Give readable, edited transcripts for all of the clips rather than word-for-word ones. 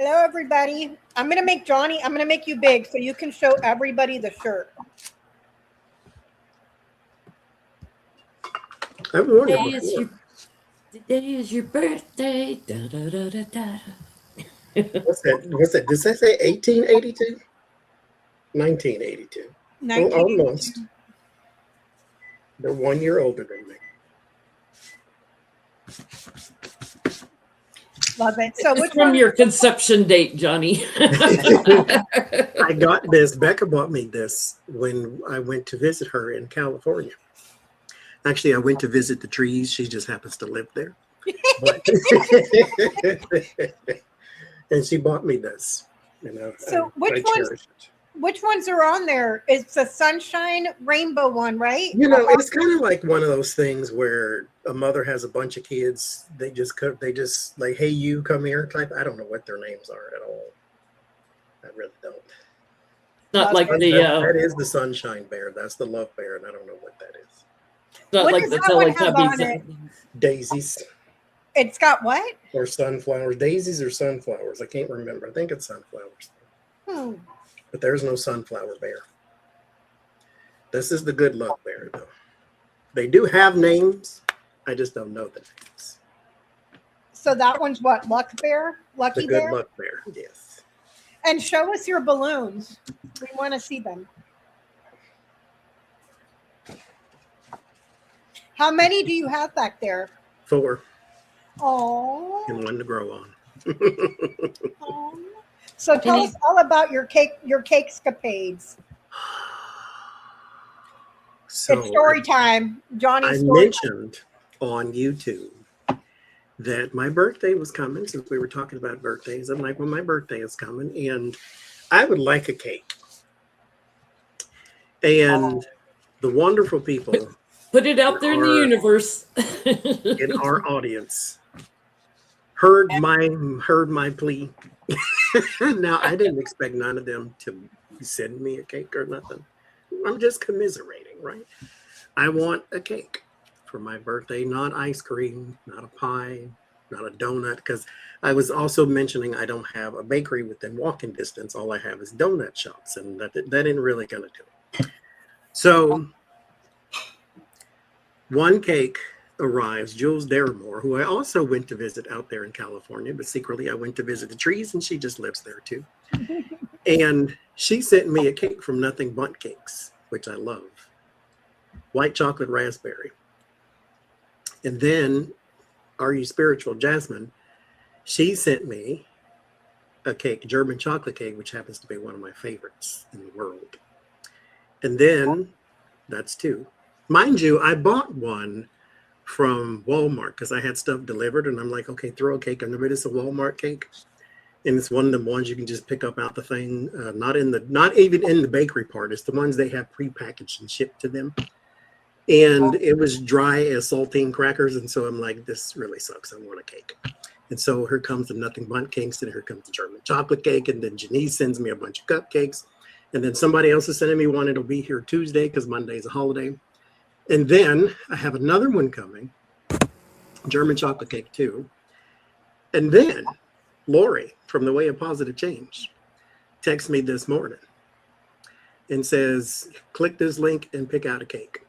Hello, everybody. I'm going to make Johnny, I'm going to make you big so you can show everybody the shirt. I've worn it Today before. Today is your birthday. Da, da, da, da, da. What's that? Does that say 1882? 1982. Oh, almost. They're 1 year older than me. Love it. So which From one? your conception date, Johnny. I got this. Becca bought me this when I went to visit her in California. Actually, I went to visit the trees. She just happens to live there. But and she bought me this. So which ones are on there? It's a sunshine rainbow one, right? It's kind of like one of those things where a mother has a bunch of kids. They just like, hey, you come here type. I don't know what their names are at all. I really don't. Not like that is the sunshine bear. That's the love bear, and I don't know what that is. Not What like does the that one have on it? Teletubbies. Daisies It's got what? or sunflowers. Daisies or sunflowers. I can't remember. I think it's sunflowers. But there's no sunflower bear. This is the good luck bear, though. They do have names. I just don't know the names. So that one's what? Luck bear? Lucky The good bear? luck bear, yes. And show us your balloons. We want to see them. How many do you have back there? 4 Oh. and 1 to grow on. So tell us all about your cakescapades. So it's story time. Johnny's I story mentioned on YouTube that my birthday was coming, since we were talking about birthdays. I'm like, well, my birthday is coming, and I would like a cake. And the wonderful people Put it out there in the universe. in our audience heard my plea. Now, I didn't expect none of them to send me a cake or nothing. I'm just commiserating, right? I want a cake for my birthday, not ice cream, not a pie, not a donut, because I was also mentioning I don't have a bakery within walking distance. All I have is donut shops, and that ain't really going to do it. So one cake arrives, Jules Deramore, who I also went to visit out there in California, but secretly I went to visit the trees, and she just lives there too. And she sent me a cake from Nothing Bundt Cakes, which I love. White chocolate raspberry. And then Are You Spiritual Jasmine, she sent me a cake, German chocolate cake, which happens to be one of my favorites in the world. And then that's 2. Mind you, I bought one from Walmart because I had stuff delivered, and I'm like, okay, throw a cake under it. It's a Walmart cake, and it's one of them ones you can just pick up out the thing. Not even in the bakery part. It's the ones they have prepackaged and shipped to them. And it was dry as saltine crackers, and so I'm like, this really sucks. I want a cake. And so here comes the Nothing Bundt Cakes, and here comes the German chocolate cake, and then Jennie sends me a bunch of cupcakes, and then somebody else is sending me one. It'll be here Tuesday because Monday's a holiday. And then I have another one coming, German chocolate cake too. And then Lori from The Way of Positive Change texts me this morning and says, click this link and pick out a cake.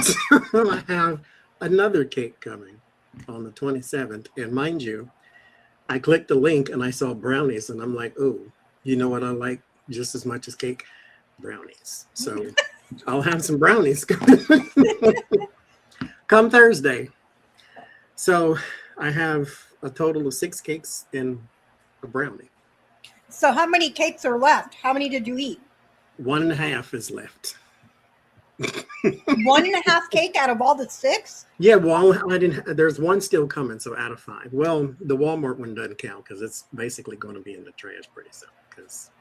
So I have another cake coming on the 27th. And mind you, I clicked the link and I saw brownies, and I'm like, oh, you know what I like just as much as cake? Brownies. So I'll have some brownies come Thursday. So I have a total of 6 cakes and a brownie. So how many cakes are left? How many did you eat? 1.5 is left. 1.5 cake out of all the 6? Yeah, well, I didn't. There's one still coming, so out of 5. Well, the Walmart one doesn't count because it's basically going to be in the trash pretty soon because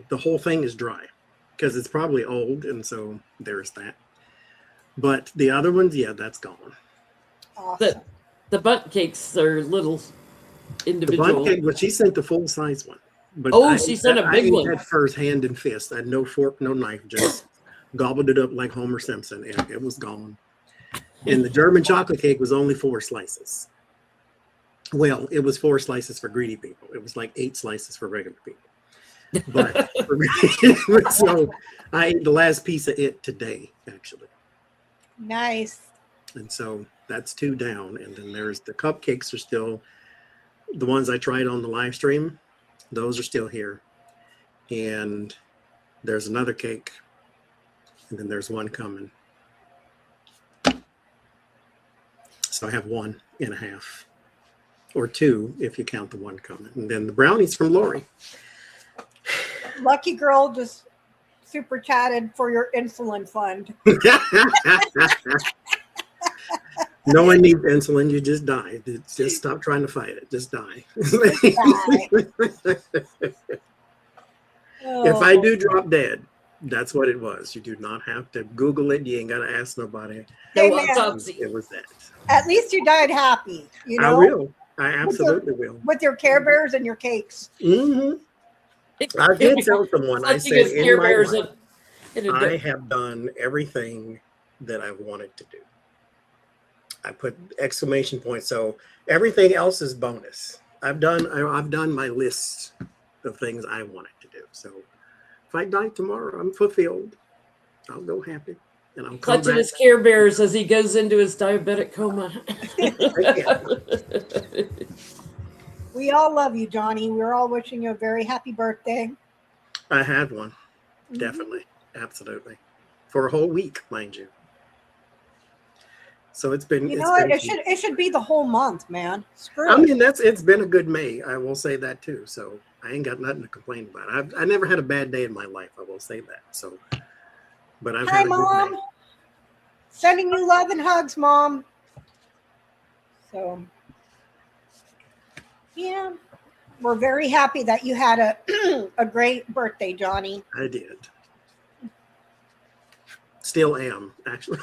the whole thing is dry because it's probably old, and so there's that. But the other ones, yeah, that's gone. Awesome. The Bundt cakes are little individual. The Bundt cake, but she sent the full size one. But she sent a big one. I ate that first hand and fist. I had no fork, no knife, just gobbled it up like Homer Simpson, and it was gone. And the German chocolate cake was only 4 slices. Well, it was 4 slices for greedy people. It was like 8 slices for regular people. But so I ate the last piece of it today, actually. Nice. And so that's 2 down. And then there's the cupcakes are still the ones I tried on the live stream. Those are still here. And there's another cake. And then there's one coming. So I have 1.5. Or 2 if you count the one coming. And then the brownies from Lori. Lucky girl just super chatted for your insulin fund. No one needs insulin. You just die. Just stop trying to fight it. Just die. If I do drop dead, that's what it was. You do not have to Google it. You ain't got to ask nobody. Hey, No man, autopsy. It was that. at least you died happy, you know? I will. I absolutely will. With your Care Bears and your cakes. Mm-hmm. I did tell someone, I said, in my life, I have done everything that I wanted to do. I put exclamation points. So everything else is bonus. I've done my list of things I wanted to do. So if I die tomorrow, I'm fulfilled. I'll go happy. And I'll come clutching back. his Care Bears as he goes into his diabetic coma. We all love you, Johnny. We're all wishing you a very happy birthday. I had one. Definitely. Absolutely. For a whole week, mind you. So it's been. You know what? It should be the whole month, man. Screw I it. mean, it's been a good May. I will say that too. So I ain't got nothing to complain about. I never had a bad day in my life. I will say that. So, but I've Hi, had a good Mom. May. Sending you love and hugs, Mom. So, yeah, we're very happy that you had a great birthday, Johnny. I did. Still am, actually.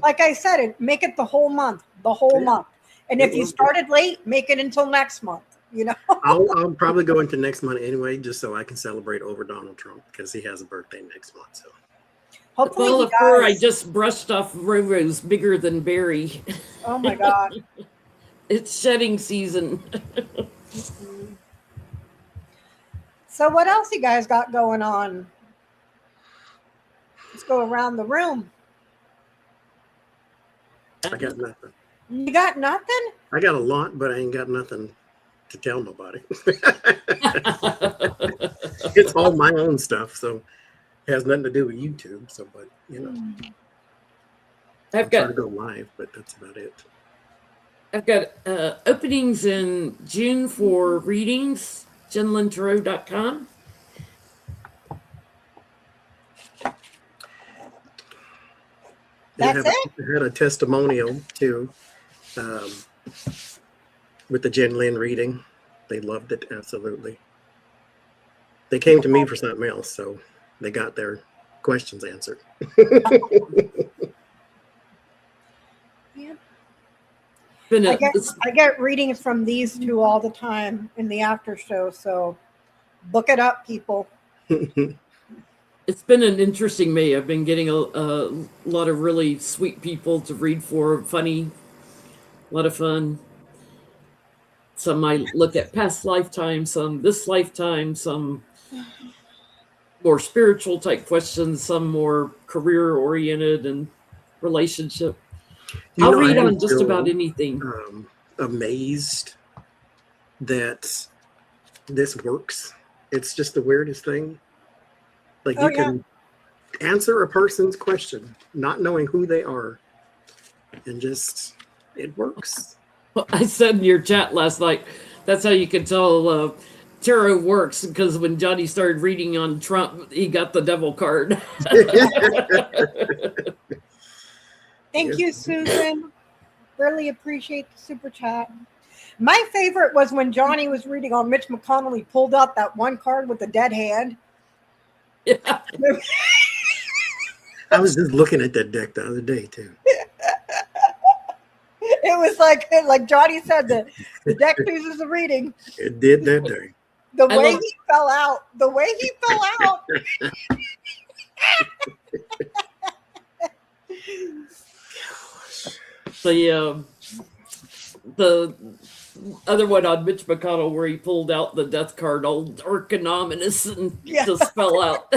Like I said, make it the whole month, month. And if you started late, make it until next month. You know, I'll probably go into next month anyway, just so I can celebrate over Donald Trump because he has a birthday next month. So hopefully Well, he of course, I does. just brushed off Roro's bigger than Barry. Oh my God. It's shedding season. So what else you guys got going on? Let's go around the room. I got nothing. You got nothing? I got a lot, but I ain't got nothing to tell nobody. It's all my own stuff, so it has nothing to do with YouTube. So, but you know, I've I'm trying got to go live, but that's about it. openings in June for readings, jenlintarot.com. That's it? I had a testimonial too with the Jen Lynn reading. They loved it, absolutely. They came to me for something else, so they got their questions answered. Yeah. Been I a, get readings from these two all the time in the after show, so book it up, people. It's been an interesting May. I've been getting a lot of really sweet people to read for, funny, a lot of fun. Some I look at past lifetimes, some this lifetime, some more spiritual type questions, some more career oriented and relationship. I'll read on just about anything. Amazed that this works. It's just the weirdest thing. Like you can answer a person's question, not knowing who they are, and just it works. I said in your chat last night, that's how you can tell tarot works, because when Johnny started reading on Trump, he got the devil card. Thank you, Susan. Really appreciate the super chat. My favorite was when Johnny was reading on Mitch McConnell. He pulled out that one card with the dead hand. Yeah. I was just looking at that deck the other day too. It was like Johnny said, the deck chooses the reading. It did that day. The way he fell out. other one on Mitch McConnell where he pulled out the death card all dark and ominous and Yeah. just fell out.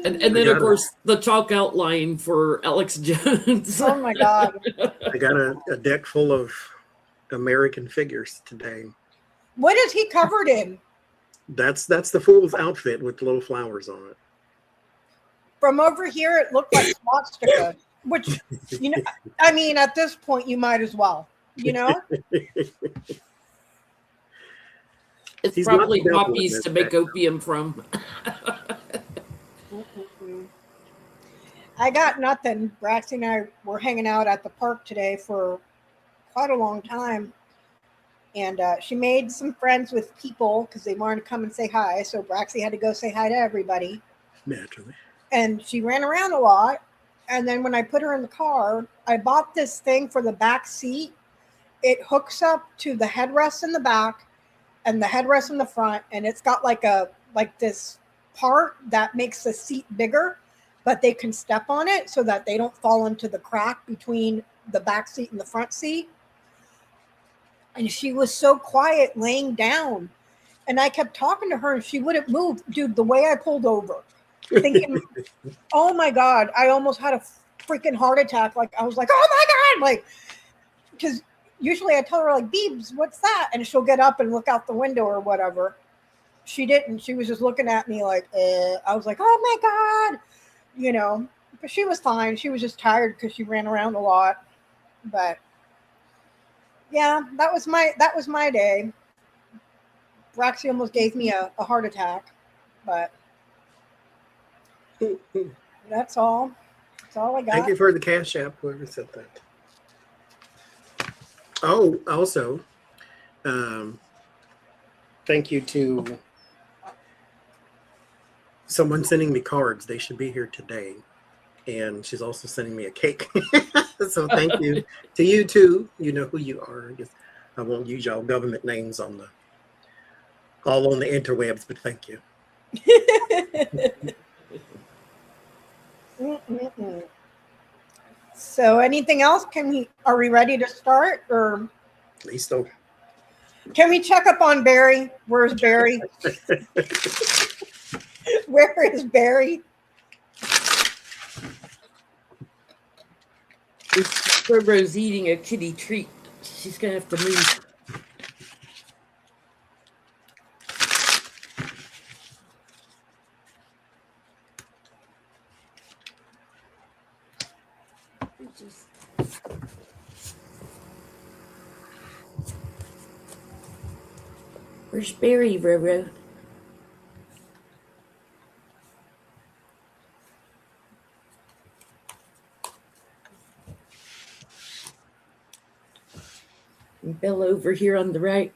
And then, of course, the chalk outline for Alex Jones. Oh my God. I got a deck full of American figures today. What is he covered in? That's the fool's outfit with little flowers on it. From over here, it looked like swastika, which, you know, I mean, at this point, you might as well, you know? It's He's probably not poppies to make opium from. I got nothing. Braxy and I were hanging out at the park today for quite a long time. And she made some friends with people because they wanted to come and say hi. So Braxy had to go say hi to everybody. Naturally. And she ran around a lot. And then when I put her in the car, I bought this thing for the back seat. It hooks up to the headrest in the back and the headrest in the front. And it's got like this part that makes the seat bigger, but they can step on it so that they don't fall into the crack between the back seat and the front seat. And she was so quiet laying down. And I kept talking to her and she wouldn't move. Dude, the way I pulled over, thinking, oh my God, I almost had a freaking heart attack. Like, I was like, oh my God. Like, because usually I tell her, like, Beebs, what's that? And she'll get up and look out the window or whatever. She didn't. She was just looking at me like, I was like, oh my God. You know, but she was fine. She was just tired because she ran around a lot. But yeah, that was my day. Roxy almost gave me a heart attack, but that's all. That's all I got. Thank you for the Cash App, whoever said that. Oh, also, thank you to someone sending me cards. They should be here today. And she's also sending me a cake. So thank you to you too. You know who you are. I won't use y'all government names all on the interwebs, but thank you. So anything else? Are we ready to start, or Listo. Can we check up on Barry? Where's Barry? Where is Barry? Ro's eating a kitty treat. She's gonna have to move. Where's Barry, Roro? And Bill over here on the right.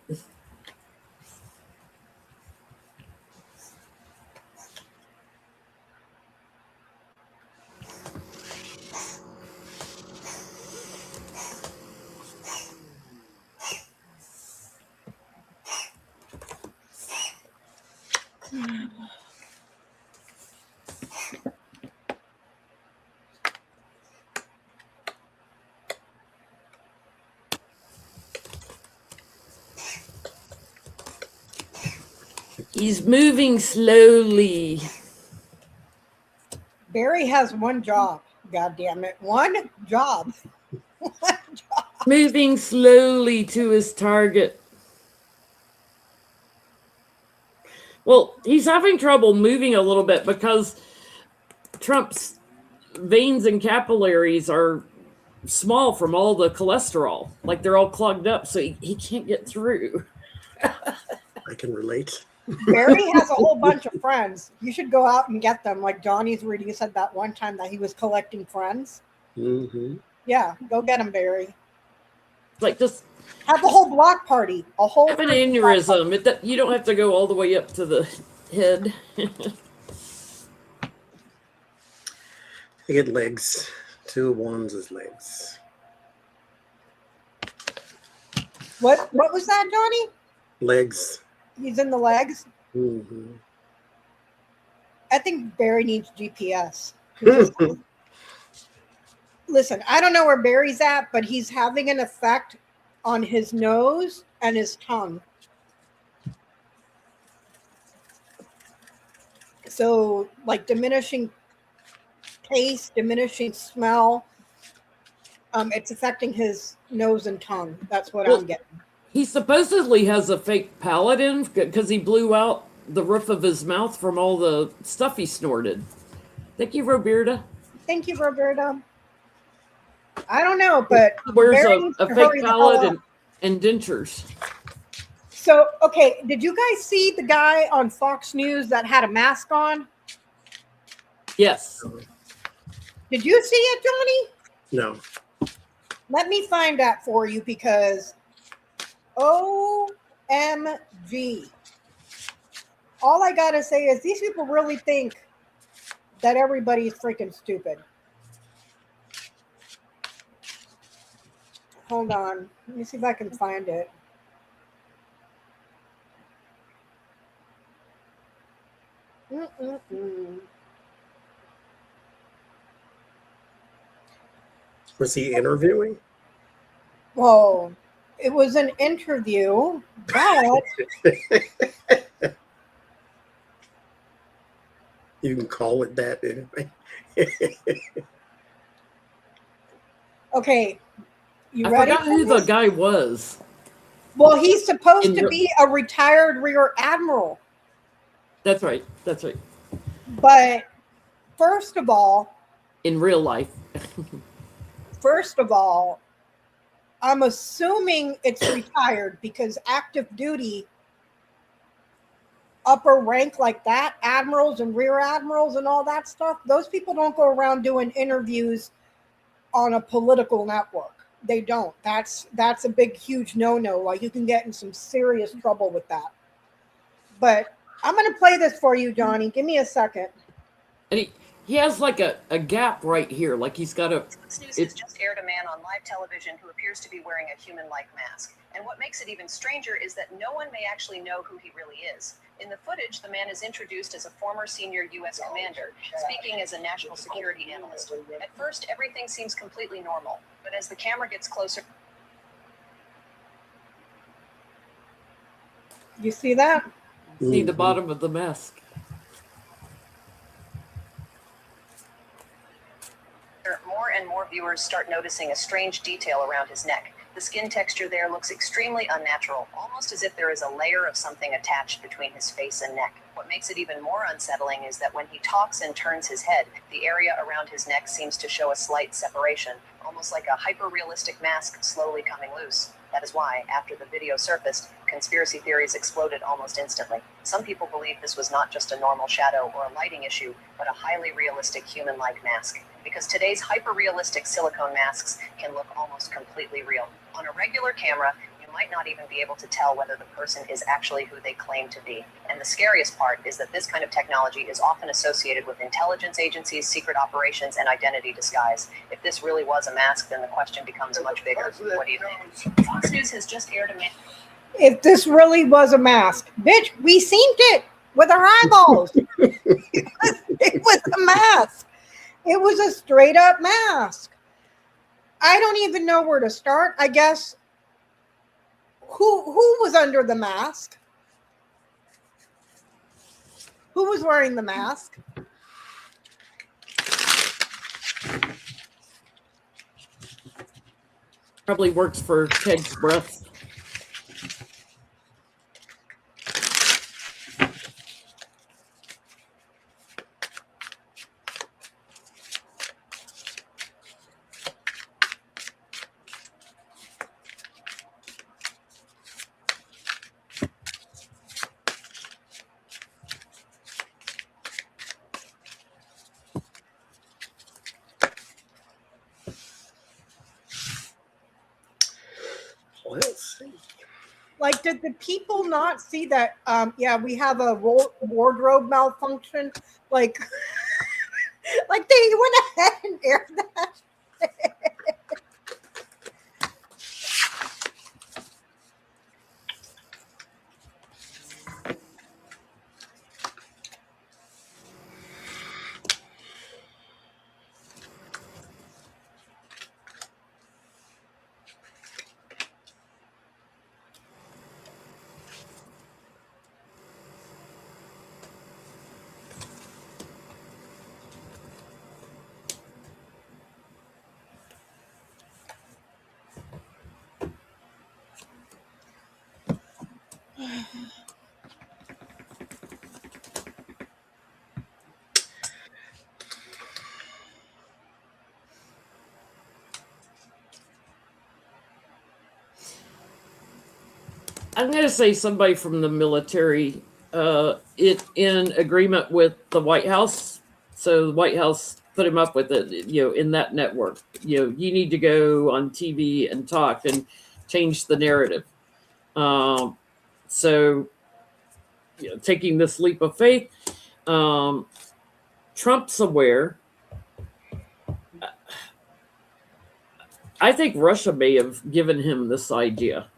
He's moving slowly. Barry has one job. God damn it. One job. One job. Moving slowly to his target. Well, he's having trouble moving a little bit because Trump's veins and capillaries are small from all the cholesterol. Like they're all clogged up, so he can't get through. I can relate. Barry has a whole bunch of friends. You should go out and get them. Like Johnny's reading said that one time that he was collecting friends. Mm-hmm. Yeah, go get them, Barry. Like just have a whole block party. A whole have an aneurysm. You don't have to go all the way up to the head. I get legs. 2 of 1s is legs. What was that, Johnny? Legs. He's in the legs. Mm-hmm. I think Barry needs GPS. listen, I don't know where Barry's at, but he's having an effect on his nose and his tongue. So, like diminishing taste, diminishing smell. It's affecting his nose and tongue. That's what I'm getting. He supposedly has a fake palate in because he blew out the roof of his mouth from all the stuff he snorted. Thank you, Roberta. Thank you, Roberta. I don't know, but He wears Barry a needs to hurry fake the hell palate up. and dentures. So, okay, did you guys see the guy on Fox News that had a mask on? Yes. Did you see it, Johnny? No. Let me find that for you because OMG. All I got to say is these people really think that everybody's freaking stupid. Hold on. Let me see if I can find it. Was he interviewing? Well, it was an interview, but You can call it that anyway. okay. You I ready? forgot who the guy was. Well, he's supposed to be a retired rear admiral. That's right. That's right. But first of all, in real life. I'm assuming it's retired because active duty, upper rank like that, admirals and rear admirals and all that stuff, those people don't go around doing interviews on a political network. They don't. That's a big, huge no-no. Like, you can get in some serious trouble with that. But I'm going to play this for you, Johnny. Give me a second. And he has like a gap right here. Like he's got a... Fox News has just aired a man on live television who appears to be wearing a human-like mask. And what makes it even stranger is that no one may actually know who he really is. In the footage, the man is introduced as a former senior U.S. commander, speaking as a national security analyst. At first, everything seems completely normal. But as the camera gets closer... You see that? See the bottom of the mask. More and more viewers start noticing a strange detail around his neck. The skin texture there looks extremely unnatural, almost as if there is a layer of something attached between his face and neck. What makes it even more unsettling is that when he talks and turns his head, the area around his neck seems to show a slight separation, almost like a hyper-realistic mask slowly coming loose. That is why, after the video surfaced, conspiracy theories exploded almost instantly. Some people believe this was not just a normal shadow or a lighting issue, but a highly realistic human-like mask. Because today's hyper-realistic silicone masks can look almost completely real. On a regular camera, you might not even be able to tell whether the person is actually who they claim to be. And the scariest part is that this kind of technology is often associated with intelligence agencies, secret operations, and identity disguise. If this really was a mask, then the question becomes much bigger. What do you think? Fox News has just aired a man. If this really was a mask, bitch, we seen it with our eyeballs. It was a mask. It was a straight up mask. I don't even know where to start. I guess who was under the mask? Who was wearing the mask? Probably works for Ted's Breath. Let's see. Like, did the people not see that? Yeah, we have a wardrobe malfunction. Like, like they went ahead and aired that. I'm going to say somebody from the military, it in agreement with the White House. So the White House put him up with it, in that network. You need to go on TV and talk and change the narrative. So, taking this leap of faith, Trump's aware. I think Russia may have given him this idea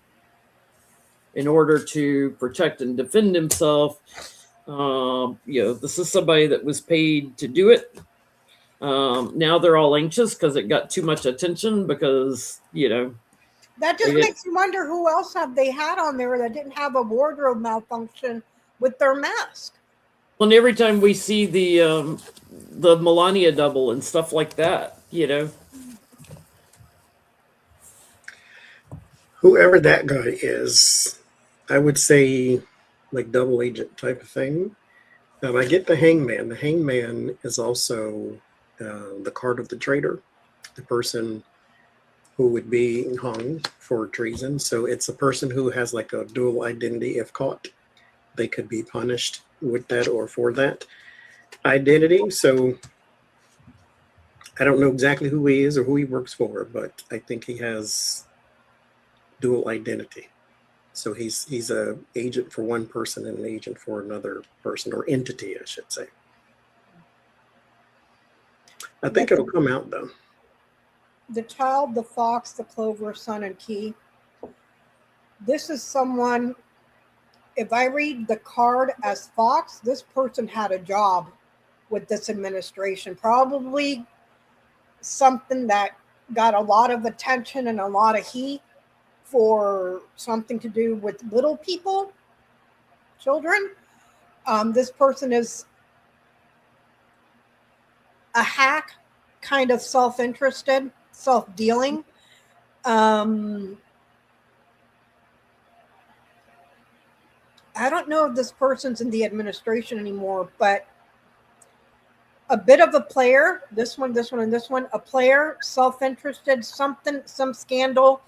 in order to protect and defend himself. This is somebody that was paid to do it. Now they're all anxious because it got too much attention because, That just makes you wonder who else have they had on there that didn't have a wardrobe malfunction with their mask. Well, and every time we see the Melania double and stuff like that, Whoever that guy is, I would say like double agent type of thing. I get the hangman. The hangman is also the card of the traitor, the person who would be hung for treason. So it's a person who has like a dual identity. If caught, they could be punished with that or for that identity. So I don't know exactly who he is or who he works for, but I think he has dual identity. So he's a agent for one person and an agent for another person, or entity, I should say. I think it'll come out though. The child, the fox, the clover, sun, and key. This is someone, if I read the card as fox, this person had a job with this administration. Probably something that got a lot of attention and a lot of heat for something to do with little people, children. This person is a hack, kind of self-interested, self-dealing. I don't know if this person's in the administration anymore, but a bit of a player, this one, and this one, a player, self-interested, some scandal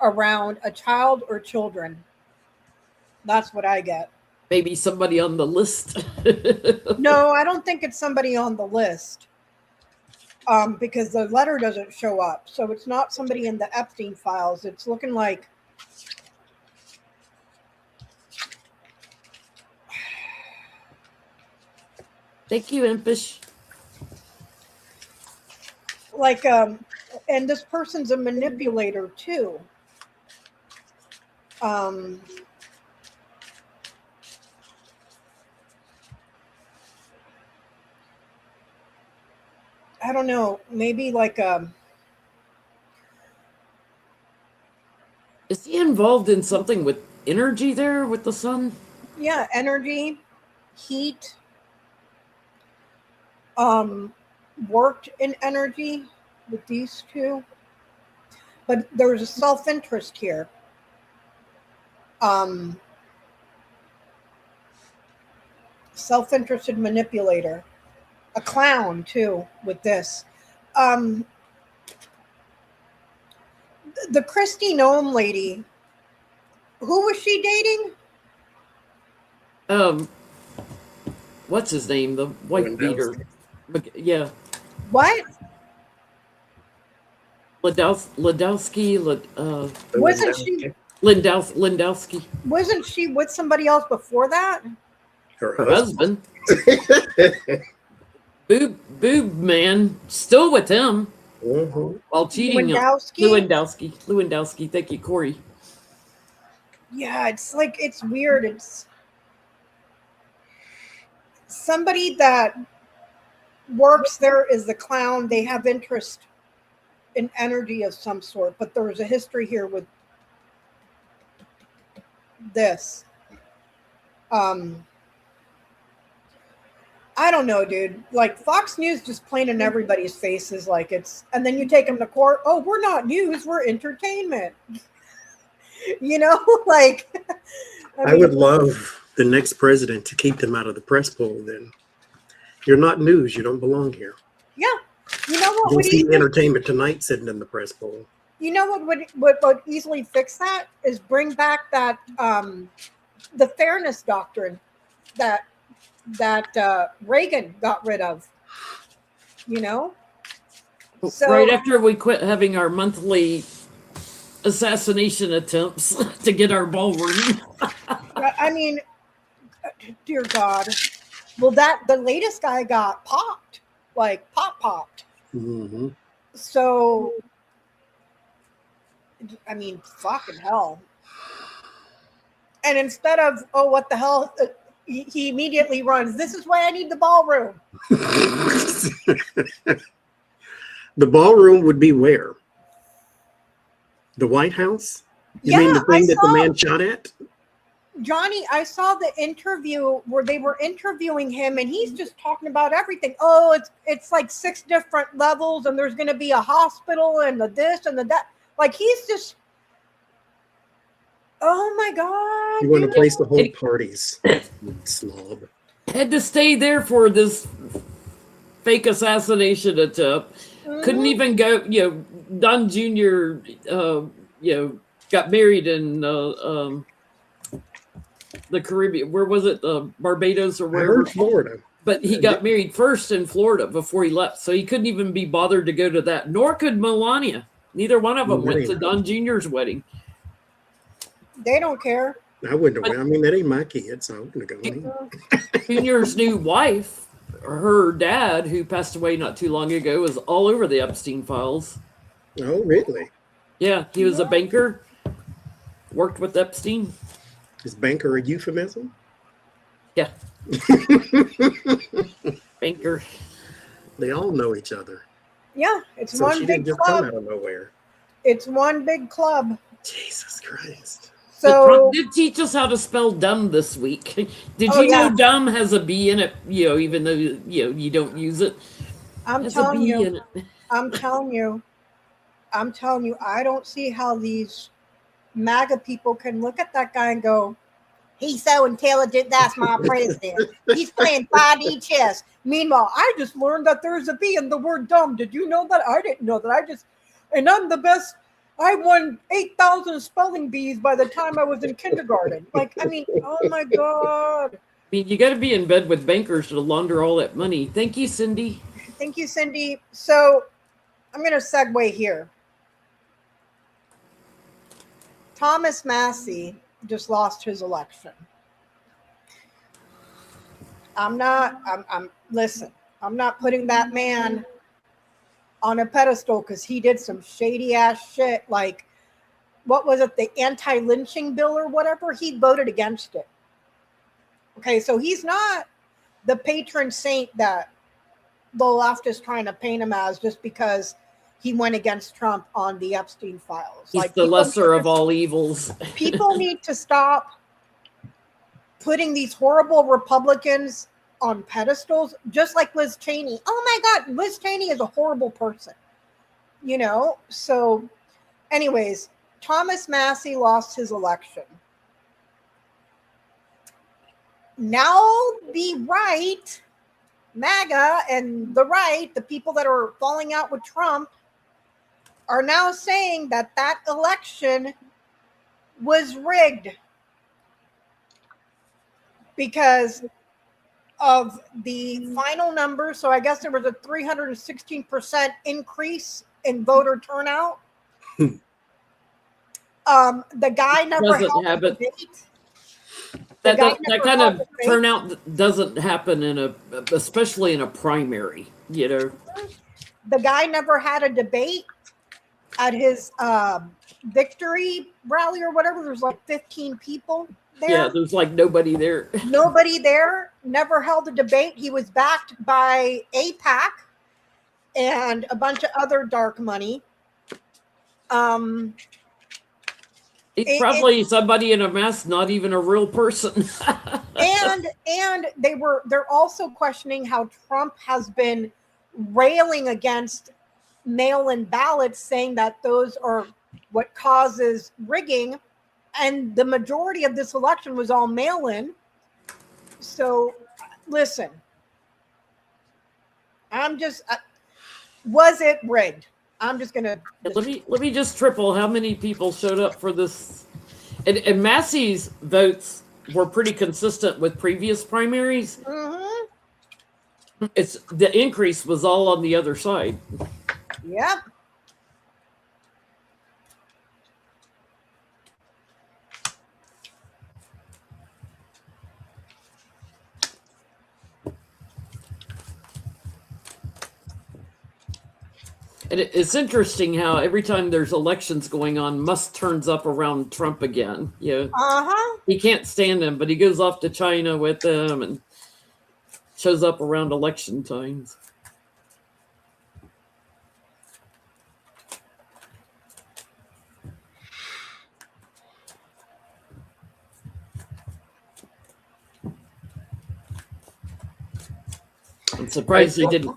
around a child or children. That's what I get. Maybe somebody on the list. No, I don't think it's somebody on the list. Because the letter doesn't show up. So it's not somebody in the Epstein files. It's looking like Thank you, Impish. like and this person's a manipulator too. I don't know, maybe like Is he involved in something with energy there with the sun? yeah, energy, heat, worked in energy with these two, but there's a self-interest here. Self-interested manipulator, a clown too with this. The Christy Nome lady, who was she dating? What's his name? The white beater. Yeah. What? Ladowski. Wasn't she? Lindowski. Wasn't she with somebody else before that? Her Her husband. husband. Boob man. Still with him. Mm-hmm. While cheating. Lewandowski. Thank you, Corey. Yeah, it's like, it's weird. It's somebody that works there is the clown. They have interest in energy of some sort, but there's a history here with this. I don't know, dude. Like, Fox News just playing in everybody's faces like it's, and then you take them to court. Oh, we're not news, we're entertainment. You know, like I would love the next president to keep them out of the press poll. Then you're not news. You don't belong here. Yeah. You know what You'll would see easily, Entertainment Tonight sitting in the press poll. you know what would easily fix that is bring back that the fairness doctrine that Reagan got rid of. You know? So Right after we quit having our monthly assassination attempts to get our ballroom. I mean, dear God. Well, the latest guy got popped, like popped. Mm-hmm. So, I mean, fucking hell. And instead of, oh, what the hell, he immediately runs. This is why I need the ballroom. The ballroom would be where? The White House? You mean the thing that the man shot at? Johnie, I saw the interview where they were interviewing him, and he's just talking about everything. Oh, it's like 6 different levels, and there's going to be a hospital, and the this and the that. Like he's just, oh my God! You want a place to hold parties, slob. Had to stay there for this fake assassination attempt. Mm-hmm. Couldn't even go. Don Jr. Got married in the Caribbean. Where was it? Barbados or I wherever? heard Florida. But he got married first in Florida before he left, so he couldn't even be bothered to go to that. Nor could Melania. Neither one of them went to Don Jr.'s wedding. They don't care. I wouldn't have went. I mean, that ain't my kid, so I wouldn't have gone. Junior's new wife, her dad, who passed away not too long ago, was all over the Epstein files. Oh, really? Yeah, he was a banker, worked with Epstein. Is banker a euphemism? Yeah. Banker. They all know each other. Yeah, it's So one she big didn't just come club. out of nowhere. It's one big club. Jesus Christ. So So Trump did teach us how to spell dumb this week. Did you know dumb has a B in it? Even though you don't use it. I'm telling you, I don't see how these MAGA people can look at that guy and go, he's so intelligent, that's my president. He's playing 5D chess. Meanwhile, I just learned that there's a B in the word dumb. Did you know that? I didn't know that. And I'm the best. I won 8,000 spelling bees by the time I was in kindergarten. Like, I mean, oh my God. I mean, you got to be in bed with bankers to launder all that money. Thank you, Cindy. Thank you, Cindy. So I'm going to segue here. Thomas Massey just lost his election. Listen, I'm not putting that man on a pedestal because he did some shady ass shit. Like, what was it? The anti-lynching bill or whatever. He voted against it. Okay. So he's not the patron saint that the left is trying to paint him as just because he went against Trump on the Epstein files. He's the lesser of all evils. People need to stop putting these horrible Republicans on pedestals, just like Liz Cheney. Oh my God, Liz Cheney is a horrible person. So anyways, Thomas Massey lost his election. Now the right, MAGA and the right, the people that are falling out with Trump, are now saying that election was rigged because of the final number. So I guess there was a 316% increase in voter turnout. The guy never held a debate. That kind of turnout doesn't happen especially in a primary, The guy never had a debate at his victory rally or whatever. There's like 15 people there. Yeah, there's like nobody there. Nobody there, never held a debate. He was backed by AIPAC and a bunch of other dark money. He's probably somebody in a mask, not even a real person. and they're also questioning how Trump has been railing against mail-in ballots, saying that those are what causes rigging. And the majority of this election was all mail-in. So listen, was it rigged? I'm just gonna let me just triple how many people showed up for this. And Massey's votes were pretty consistent with previous primaries. It's the increase was all on the other side. Yep. And it's interesting how every time there's elections going on, Musk turns up around Trump again. Yeah, he can't stand him, but he goes off to China with them and shows up around election times. I'm surprised he didn't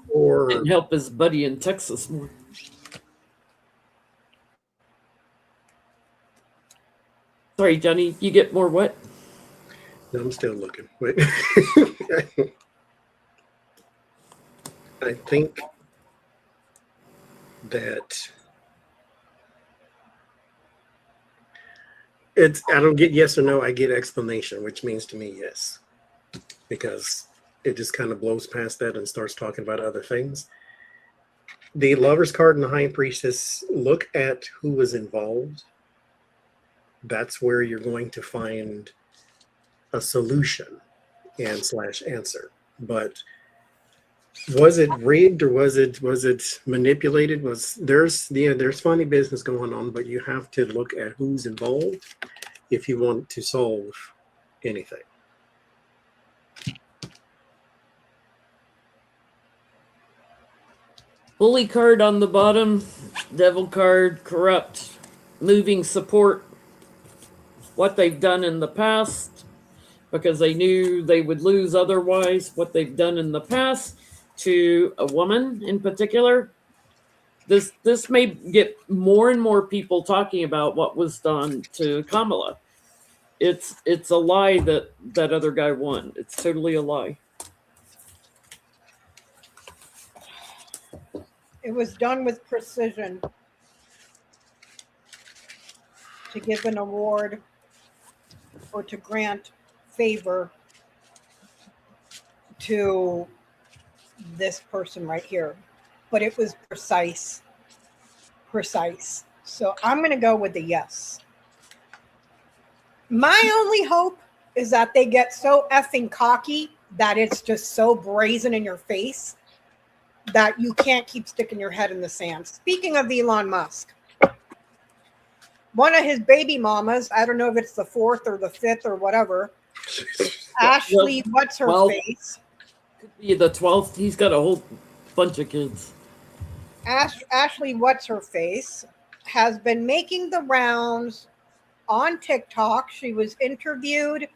help his buddy in Texas more. Sorry, Johnny, you get more what? No, I'm still looking. Wait. I think that I don't get yes or no, I get explanation, which means to me yes. Because it just kind of blows past that and starts talking about other things. The Lover's Card and the High Priestess, look at who was involved. That's where you're going to find a solution and / answer. But was it rigged or was it manipulated? There's funny business going on, but you have to look at who's involved if you want to solve anything. Bully card on the bottom, devil card, corrupt, moving support, what they've done in the past, because they knew they would lose otherwise, what they've done in the past to a woman in particular. This may get more and more people talking about what was done to Kamala. It's a lie that other guy won. It's totally a lie. It was done with precision to give an award or to grant favor to this person right here. But it was precise. So I'm going to go with the yes. My only hope is that they get so effing cocky that it's just so brazen in your face that you can't keep sticking your head in the sand. Speaking of Elon Musk, one of his baby mamas, I don't know if it's the 4th or the 5th or whatever, Ashley, what's her 12th. face? Could be the 12th. He's got a whole bunch of kids. Ashley, what's her face, has been making the rounds on TikTok. She was interviewed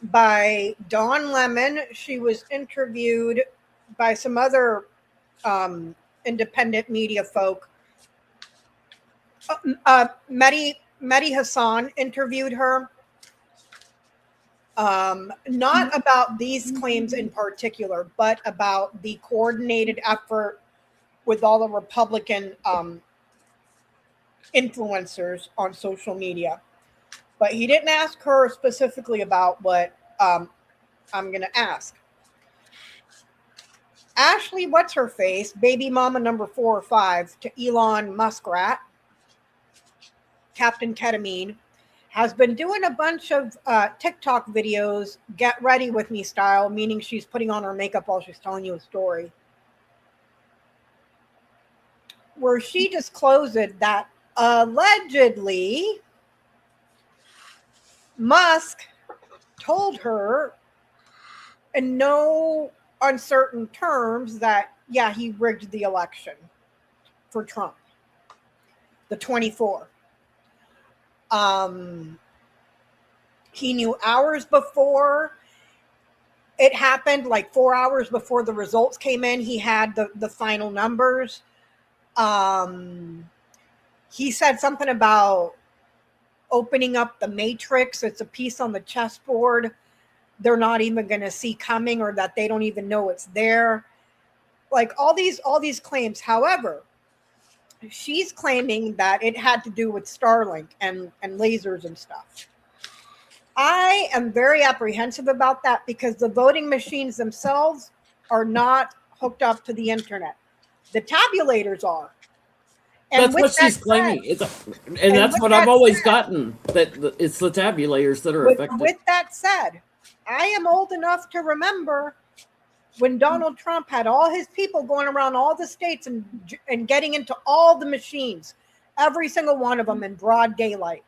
by Don Lemon. She was interviewed by some other independent media folk. Mehdi Hassan interviewed her. Not about these claims in particular, but about the coordinated effort with all the Republican influencers on social media. But he didn't ask her specifically about what I'm going to ask. Ashley, what's her face, baby mama number 4 or 5 to Elon Muskrat, Captain Ketamine, has been doing a bunch of TikTok videos, get ready with me style, meaning she's putting on her makeup while she's telling you a story, where she disclosed that allegedly Musk told her in no uncertain terms that, yeah, he rigged the election for Trump, the 24. He knew hours before it happened, like 4 hours before the results came in, he had the final numbers. He said something about opening up the matrix. It's a piece on the chessboard they're not even going to see coming, or that they don't even know it's there. Like all these claims. However, she's claiming that it had to do with Starlink and lasers and stuff. I am very apprehensive about that because the voting machines themselves are not hooked up to the internet. The tabulators are. And that's what she's claiming. And that's what I've always gotten, that it's the tabulators that are affected. With that said, I am old enough to remember when Donald Trump had all his people going around all the states and getting into all the machines, every single one of them in broad daylight.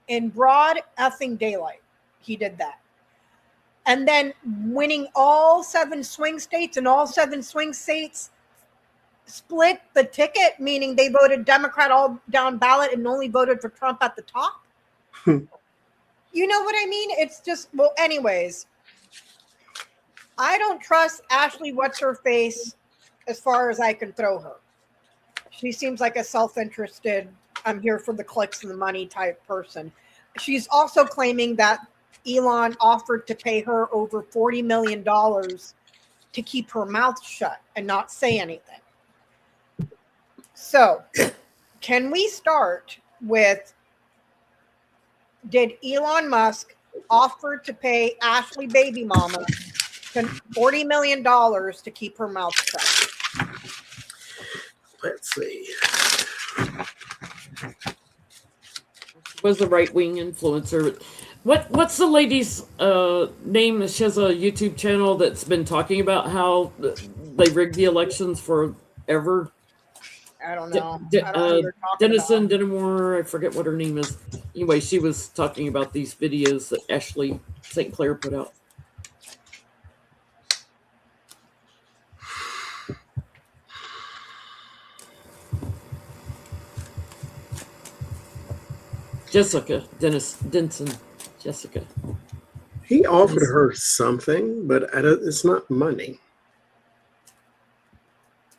In broad effing daylight, he did that. And then winning all 7 swing states, and all 7 swing states split the ticket, meaning they voted Democrat all down ballot and only voted for Trump at the top. You know what I mean? It's just, well, anyways, I don't trust Ashley What's-Her-Face as far as I can throw her. She seems like a self-interested, I'm here for the clicks and the money type person. She's also claiming that Elon offered to pay her over $40 million to keep her mouth shut and not say anything. So, can we start with, did Elon Musk offer to pay Ashley baby mama $40 million to keep her mouth shut? Let's see. Was a right-wing influencer. What's the lady's name? She has a YouTube channel that's been talking about how they rigged the elections forever. I don't know. I don't know what you're talking Denison about. Denimore, I forget what her name is. Anyway, she was talking about these videos that Ashley St. Clair put out. Denson, Jessica. He offered her something, but it's not money.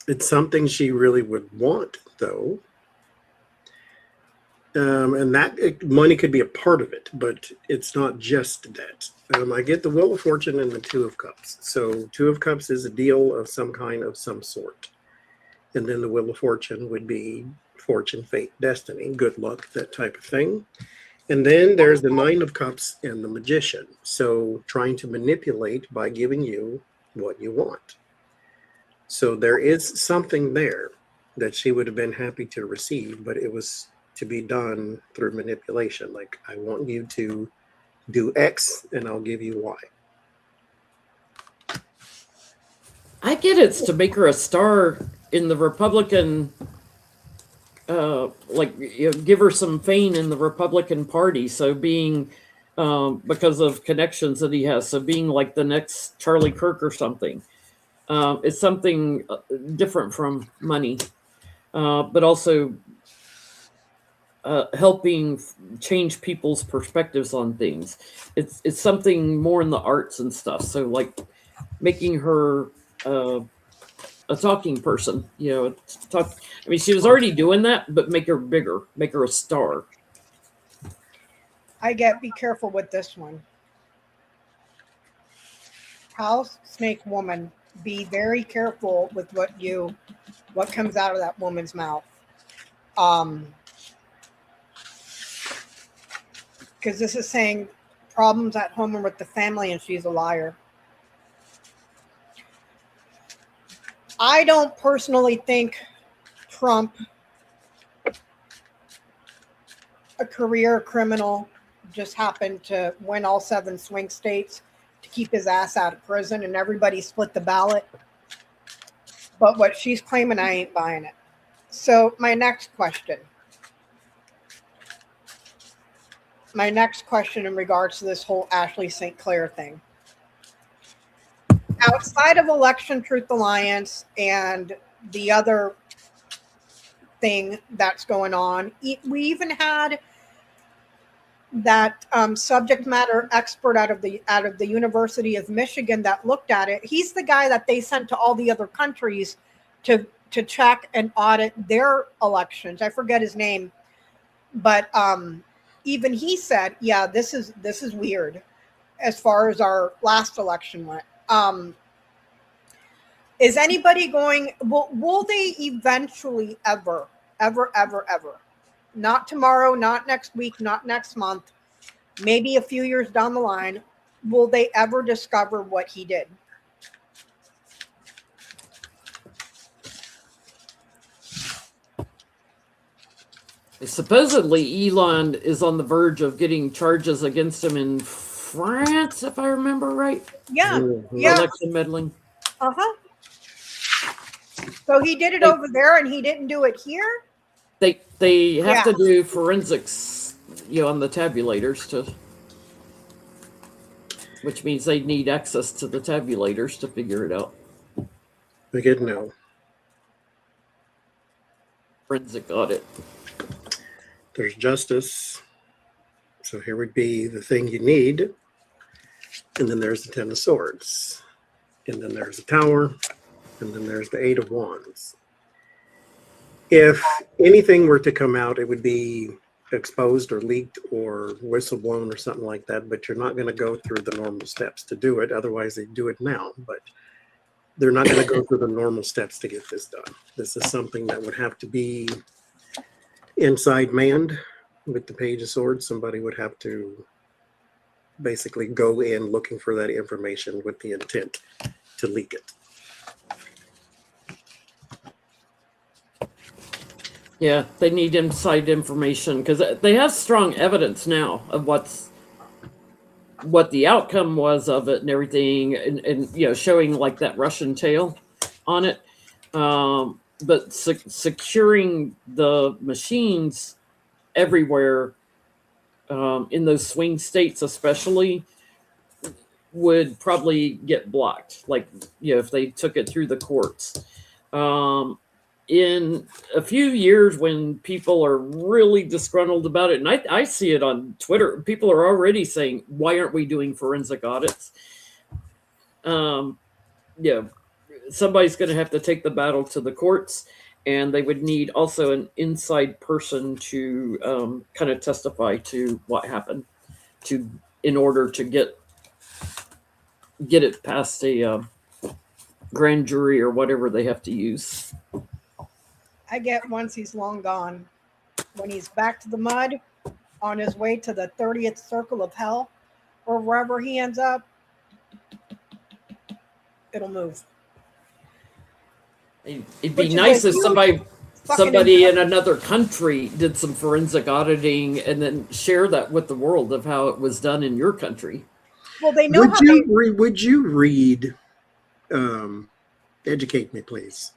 It's something she really would want, though. And that money could be a part of it, but it's not just that. I get the Wheel of Fortune and the Two of Cups. So Two of Cups is a deal of some kind of some sort. And then the Wheel of Fortune would be fortune, fate, destiny, good luck, that type of thing. And then there's the Nine of Cups and the Magician. So trying to manipulate by giving you what you want. So there is something there that she would have been happy to receive, but it was to be done through manipulation. Like, I want you to do X and I'll give you Y. I get it's to make her a star in the Republican, give her some fame in the Republican Party. So being, because of connections that he has, so being like the next Charlie Kirk or something. It's something different from money, but also helping change people's perspectives on things. It's something more in the arts and stuff. So like making her a talking person, I mean, she was already doing that, but make her bigger, make her a star. Be careful with this one. House snake woman. Be very careful with what comes out of that woman's mouth. Because this is saying problems at home and with the family, and she's a liar. I don't personally think Trump, a career criminal, just happened to win all 7 swing states to keep his ass out of prison and everybody split the ballot. But what she's claiming, I ain't buying it. So my next question in regards to this whole Ashley St. Clair thing. Outside of Election Truth Alliance and the other thing that's going on, we even had that subject matter expert out of the University of Michigan that looked at it. He's the guy that they sent to all the other countries to check and audit their elections. I forget his name, but even he said, yeah, this is weird as far as our last election went. Is anybody going, will they eventually ever, not tomorrow, not next week, not next month, maybe a few years down the line, will they ever discover what he did? Supposedly, Elon is on the verge of getting charges against him in France, if I remember right. Yeah. Mhm. Yeah. Election meddling. Uh-huh. So he did it over there and he didn't do it here? They have Yeah. to do forensics, on the tabulators which means they need access to the tabulators to figure it out. We get no. Forensic audit. There's justice. So here would be the thing you need. And then there's the 10 of swords. And then there's the tower. And then there's the 8 of wands. If anything were to come out, it would be exposed or leaked or whistleblown or something like that. But you're not going to go through the normal steps to do it. Otherwise, they do it now. But they're not going to go through the normal steps to get this done. This is something that would have to be inside manned with the Page of Swords. Somebody would have to basically go in looking for that information with the intent to leak it. Yeah, they need inside information because they have strong evidence now of what the outcome was of it and everything, and showing like that Russian tail on it. But securing the machines everywhere in those swing states, especially, would probably get blocked. Like if they took it through the courts. In a few years, when people are really disgruntled about it, and I see it on Twitter, people are already saying, why aren't we doing forensic audits? Somebody's going to have to take the battle to the courts, and they would need also an inside person to kind of testify to what happened in order to get it past a grand jury or whatever they have to use. I get once he's long gone. When he's back to the mud, on his way to the 30th circle of hell, or wherever he ends up, it'll move. It'd be nice if somebody in another country did some forensic auditing and then share that with the world of how it was done in your country. Well, they know Would you read, educate me, please.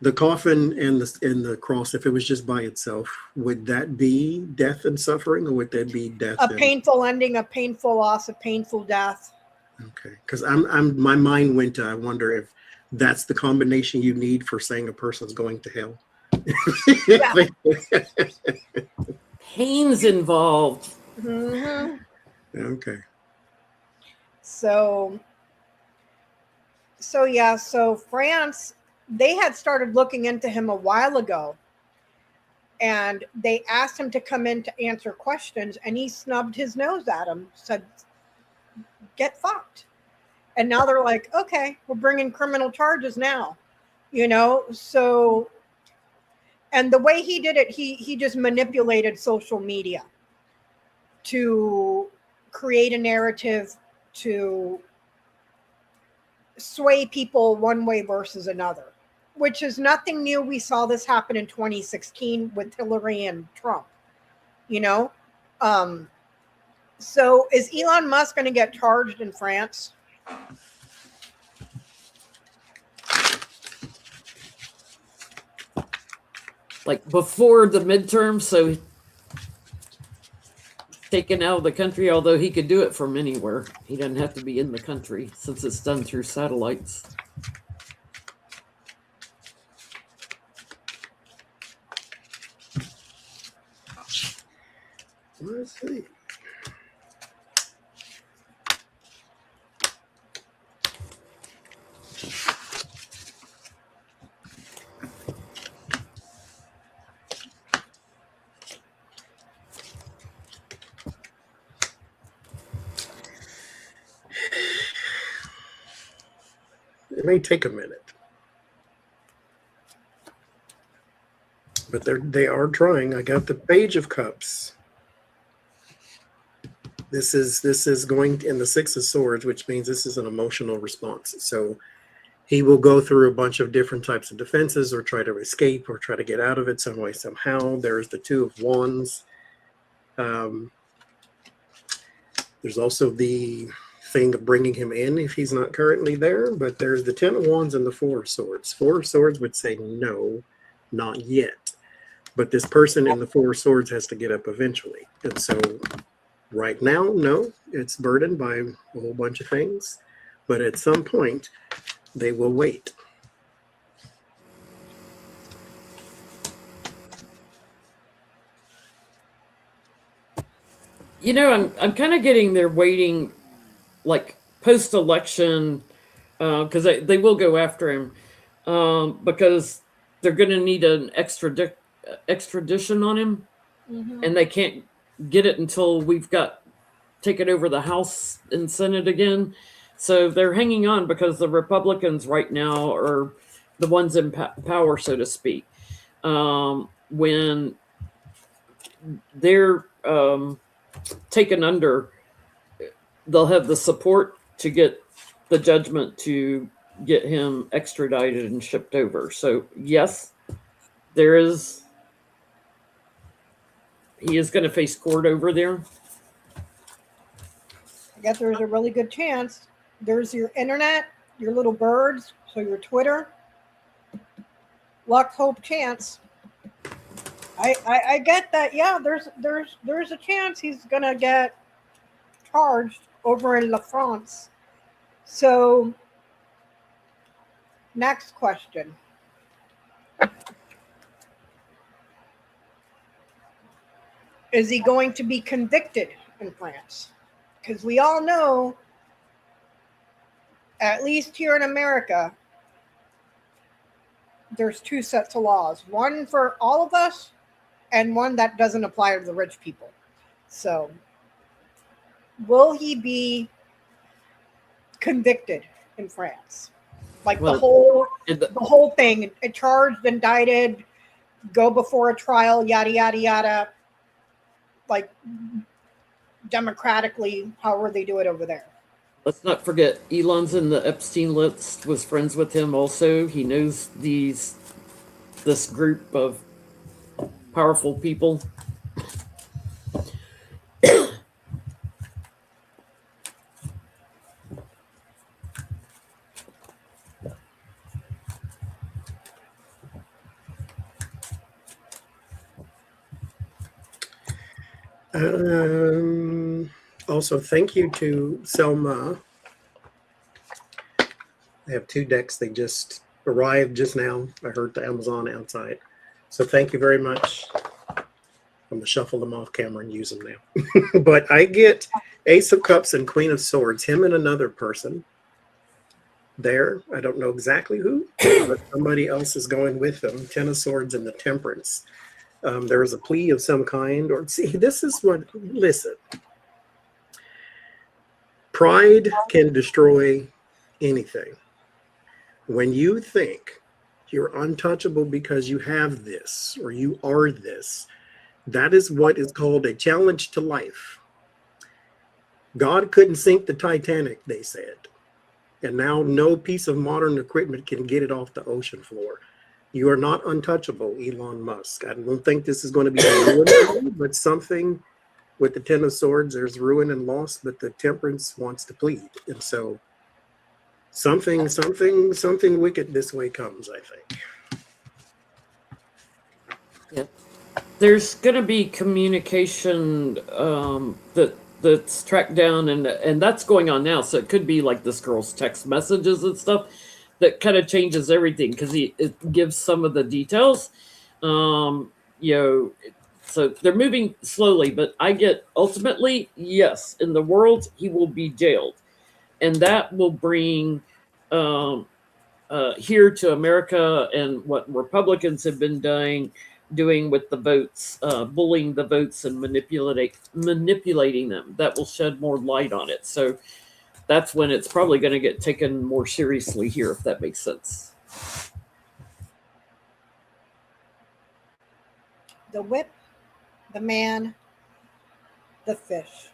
The coffin and the cross, if it was just by itself, would that be death and suffering, or would that be death? A painful ending, a painful loss, a painful death. Okay, because my mind went to, I wonder if that's the combination you need for saying a person's going to hell. Yeah. Pain's involved. Mm-hmm. Okay. So France, they had started looking into him a while ago, and they asked him to come in to answer questions, and he snubbed his nose at him, said, get fucked. And now they're like, okay, we're bringing criminal charges now, so, and the way he did it, he just manipulated social media to create a narrative to sway people one way versus another, which is nothing new. We saw this happen in 2016 with Hillary and Trump, so is Elon Musk going to get charged in France? Like before the midterm, so taken out of the country, although he could do it from anywhere. He doesn't have to be in the country since it's done through satellites. Let's see. It may take a minute, but they are trying. I got the Page of Cups. This is going in the Six of Swords, which means this is an emotional response. So he will go through a bunch of different types of defenses, or try to escape, or try to get out of it some way, somehow. There's the Two of Wands. There's also the thing of bringing him in if he's not currently there, but there's the Ten of Wands and the Four of Swords. Four of Swords would say no, not yet. But this person in the Four of Swords has to get up eventually. And so right now, no, it's burdened by a whole bunch of things. But at some point, they will wait. You know, I'm kind of getting they're waiting, like post-election, because they will go after him, because they're going to need an extradition on him, and they can't get it until we've got taken over the House and Senate again. So they're hanging on because the Republicans right now are the ones in power, so to speak. When they're taken under, they'll have the support to get the judgment to get him extradited and shipped over. So yes, he is going to face court over there. I guess there's a really good chance. There's your internet, your little birds, so your Twitter. Luck, hope, chance. I get that. Yeah, there's a chance he's gonna get charged over in La France. So, next question. Is he going to be convicted in France? Because we all know, at least here in America, there's two sets of laws. One for all of us, and one that doesn't apply to the rich people. So, will he be convicted in France? Like the whole thing, charged, indicted, go before a trial, yada, yada, yada. Like democratically, however they do it over there. Let's not forget, Elon's in the Epstein list, was friends with him also. He knows this group of powerful people. Also, thank you to Selma. I have 2 decks. They just arrived just now. I heard the Amazon outside. So thank you very much. I'm going to shuffle them off camera and use them now. But I get Ace of Cups and Queen of Swords, him and another person there. I don't know exactly who, but somebody else is going with them. 10 of Swords and the Temperance. There is a plea of some kind. Or see, this is what, listen. Pride can destroy anything. When you think you're untouchable because you have this or you are this, that is what is called a challenge to life. God couldn't sink the Titanic, they said. And now no piece of modern equipment can get it off the ocean floor. You are not untouchable, Elon Musk. I don't think this is going to be ruin, but something with the 10 of Swords, there's ruin and loss, but the Temperance wants to plead. And so something wicked this way comes, I think. Yeah. There's going to be communication that's tracked down, and that's going on now. So it could be like this girl's text messages and stuff that kind of changes everything, because it gives some of the details. So they're moving slowly, but I get ultimately, yes, in the world, he will be jailed. And that will bring here to America and what Republicans have been doing with the votes, bullying the votes and manipulating them. That will shed more light on it. So that's when it's probably going to get taken more seriously here, if that makes sense. The whip, the man, the fish.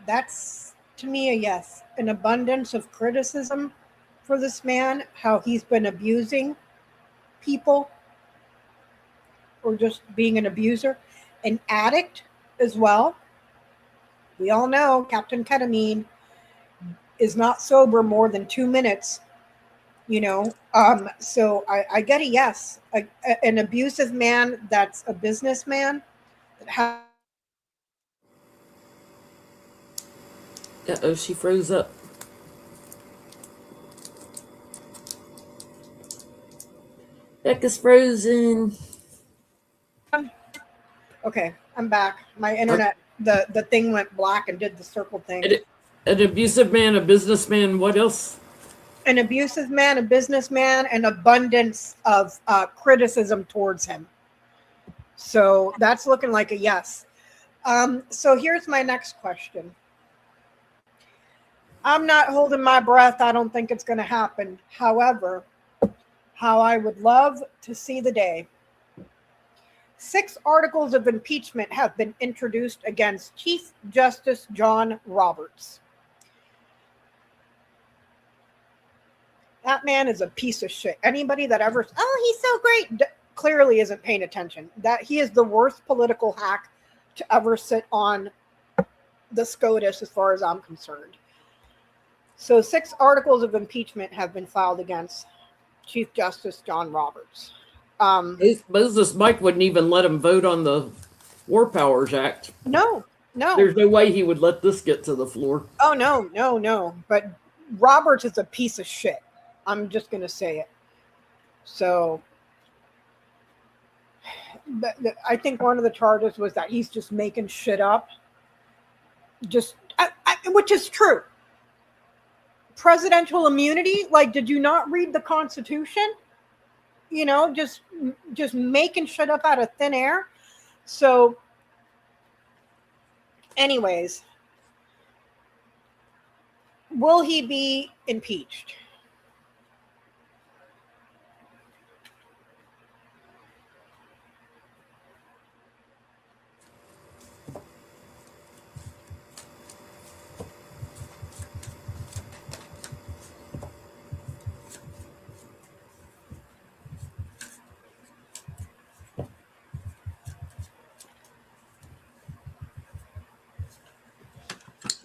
That's, to me, a yes. An abundance of criticism for this man, how he's been abusing people or just being an abuser. An addict as well. We all know Captain Ketamine is not sober more than 2 minutes, you know. So I get a yes. An abusive man that's a businessman that has. Uh-oh, she froze up. Becca's frozen. Okay, I'm back. My internet, the thing went black and did the circle thing. An abusive man, a businessman, what else? An abusive man, a businessman, an abundance of criticism towards him. So that's looking like a yes. So here's my next question. I'm not holding my breath. I don't think it's going to happen. However, how I would love to see the day. 6 articles of impeachment have been introduced against Chief Justice John Roberts. That man is a piece of shit. Anybody that ever, oh, he's so great, clearly isn't paying attention. That he is the worst political hack to ever sit on the SCOTUS as far as I'm concerned. So 6 articles of impeachment have been filed against Chief Justice John Roberts. Moses Mike wouldn't even let him vote on the War Powers Act. No. There's no way he would let this get to the floor. Oh, no. But Roberts is a piece of shit. I'm just going to say it. So I think one of the charges was that he's just making shit up. Which is true. Presidential immunity, like, did you not read the Constitution? You know, just making shit up out of thin air. So anyways, will he be impeached?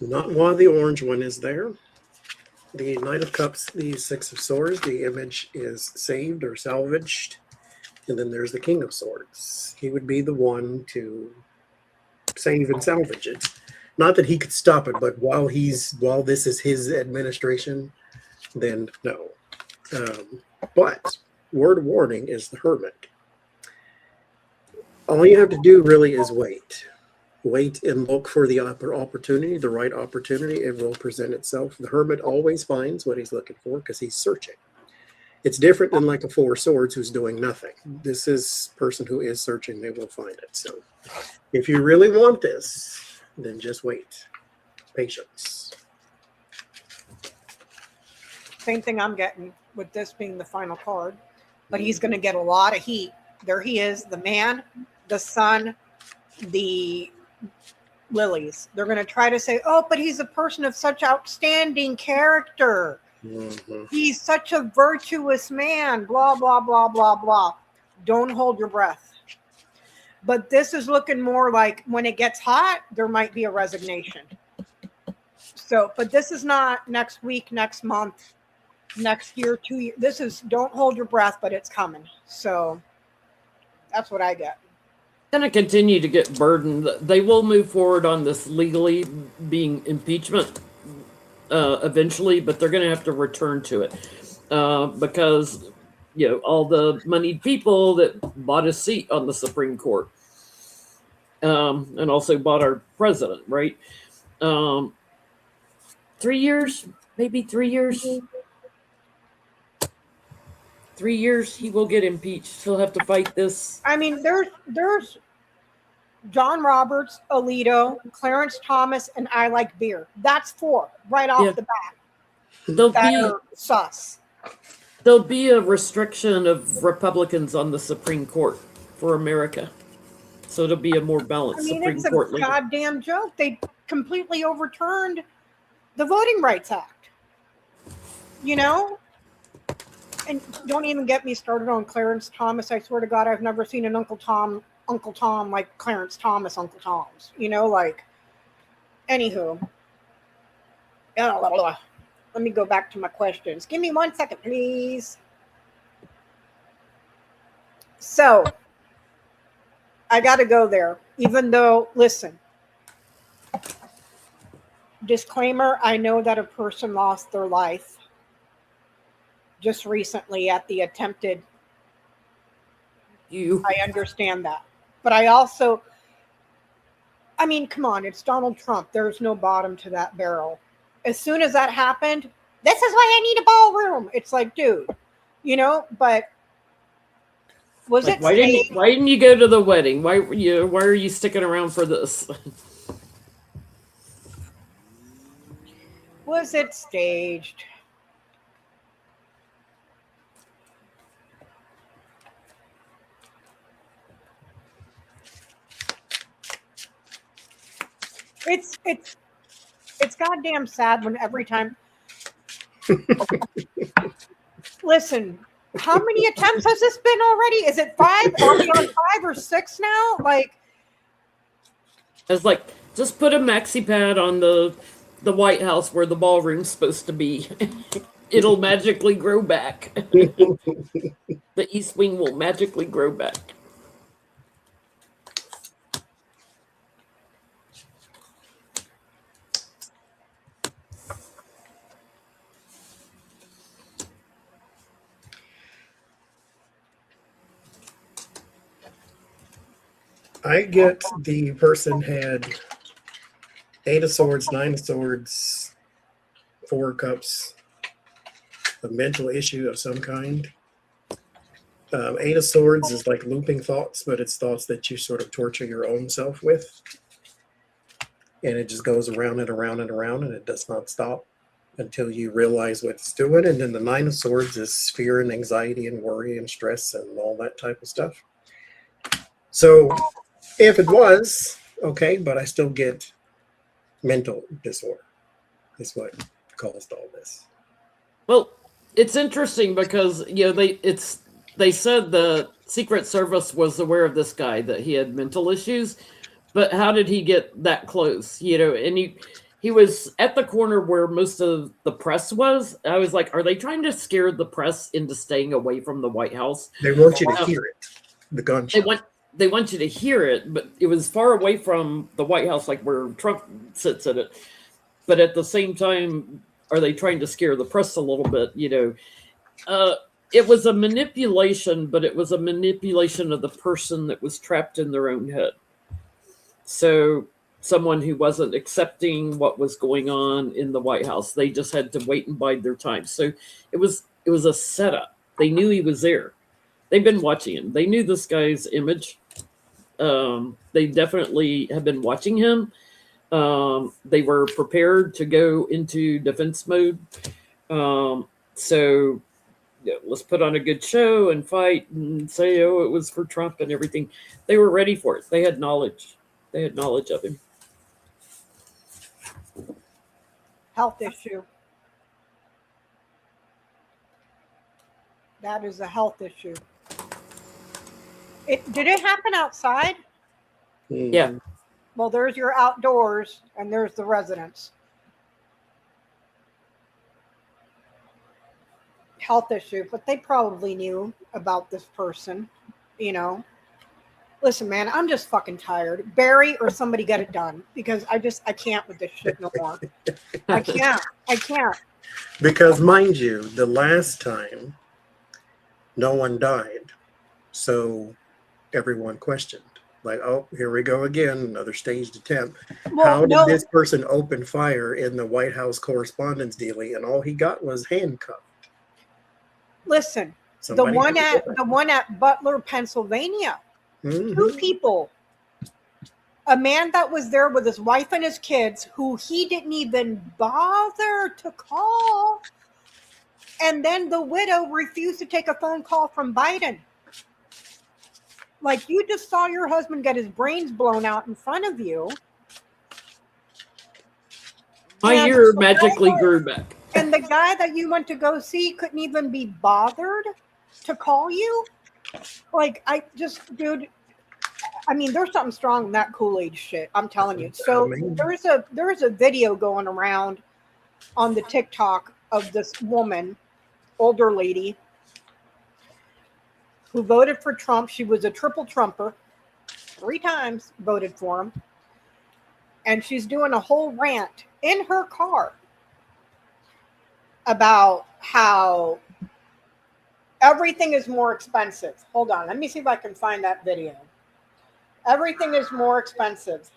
Not while the orange one is there. The Knight of Cups, the Six of Swords, the image is saved or salvaged. And then there's the King of Swords. He would be the one to save and salvage it. Not that he could stop it, but while this is his administration, then no. But word of warning is the Hermit. All you have to do really is wait. Wait and look for the opportunity, the right opportunity. It will present itself. The Hermit always finds what he's looking for because he's searching. It's different than like a Four of Swords who's doing nothing. This is a person who is searching. They will find it. So if you really want this, then just wait. Patience. Same thing I'm getting with this being the final card. But he's going to get a lot of heat. There he is, the man, the sun, the lilies. They're going to try to say, oh, but he's a person of such outstanding character. Mm-hmm. He's such a virtuous man, blah, blah, blah, blah, blah. Don't hold your breath. But this is looking more like when it gets hot, there might be a resignation. So, but this is not next week, next month, next year, 2 years. This is don't hold your breath, but it's coming. So that's what I get. Going to continue to get burdened. They will move forward on this legally being impeachment eventually, but they're going to have to return to it because, you know, all the moneyed people that bought a seat on the Supreme Court and also bought our president, right? 3 years, maybe 3 years. 3 years, he will get impeached. He'll have to fight this. I mean, there's John Roberts, Alito, Clarence Thomas, and I Like Beer. That's 4 right off the bat. There'll that be are sus. there'll be a restriction of Republicans on the Supreme Court for America. So it'll be a more I balanced mean, Supreme it's a Court later. goddamn joke. They completely overturned the Voting Rights Act. You know? And don't even get me started on Clarence Thomas. I swear to God, I've never seen an Uncle Tom like Clarence Thomas Uncle Tom's. You know, like, anywho. Let me go back to my questions. Give me 1 second, please. So, I got to go there. Even though, listen, disclaimer, I know that a person lost their life just recently at the attempted. I understand that. But I also, I mean, come on, it's Donald Trump. There's no bottom to that barrel. As soon as that happened, this is why I need a ballroom. It's like, dude, you know, but was Like, it why didn't you go to the wedding? Why are you sticking around for this? Was it staged? It's goddamn sad when every time. Listen, how many attempts has this been already? Is it 5? Are we on 5 or 6 now? Like, It's like, just put a maxi pad on the White House where the ballroom's supposed to be. It'll magically grow back. The East Wing will magically grow back. I get the person had 8 of Swords, 9 of Swords, 4 Cups, a mental issue of some kind. 8 of Swords is like looping thoughts, but it's thoughts that you sort of torture your own self with. And it just goes around and around and around, and it does not stop until you realize what it's doing. And then the 9 of Swords is fear and anxiety and worry and stress and all that type of stuff. So if it was, okay, but I still get mental disorder is what caused all this. Well, it's interesting because, you know, they said the Secret Service was aware of this guy, that he had mental issues, but how did he get that close? You know, and he was at the corner where most of the press was. I was like, are they trying to scare the press into staying away from the White House? They want you to hear it, the gunshot. They want you to hear it, but it was far away from the White House, like where Trump sits at it. But at the same time, are they trying to scare the press a little bit? You know, it was a manipulation, but it was a manipulation of the person that was trapped in their own head. So someone who wasn't accepting what was going on in the White House, they just had to wait and bide their time. So it was a setup. They knew he was there. They've been watching him. They knew this guy's image. They definitely have been watching him. They were prepared to go into defense mode. So yeah, let's put on a good show and fight and say, oh, it was for Trump and everything. They were ready for it. They had knowledge. They had knowledge of him. health issue. That is a health issue. Did it happen outside? Yeah. Well, there's your outdoors and there's the residence. Health issue, but they probably knew about this person, you know. Listen, man, I'm just fucking tired. Barry or somebody get it done because I can't with this shit no more. I can't. Because mind you, the last time no one died. So everyone questioned. Like, oh, here we go again, another staged attempt. Well, how did this person open fire in the White House correspondence dealing, and all he got was handcuffed? Listen, the one at Butler, Pennsylvania. Mm-hmm. 2 people. A man that was there with his wife and his kids, who he didn't even bother to call And then the widow refused to take a phone call from Biden. Like, you just saw your husband get his brains blown out in front of you. My And ear the magically guy- grew back. And the guy that you went to go see couldn't even be bothered to call you. Like, I just, dude, I mean, there's something strong in that Kool-Aid shit. I'm telling you. So there's a video going around on the TikTok of this woman, older lady, who voted for Trump. She was a triple Trumper, 3 times voted for him. And she's doing a whole rant in her car about how everything is more expensive. Hold on, let me see if I can find that video. Everything is more expensive.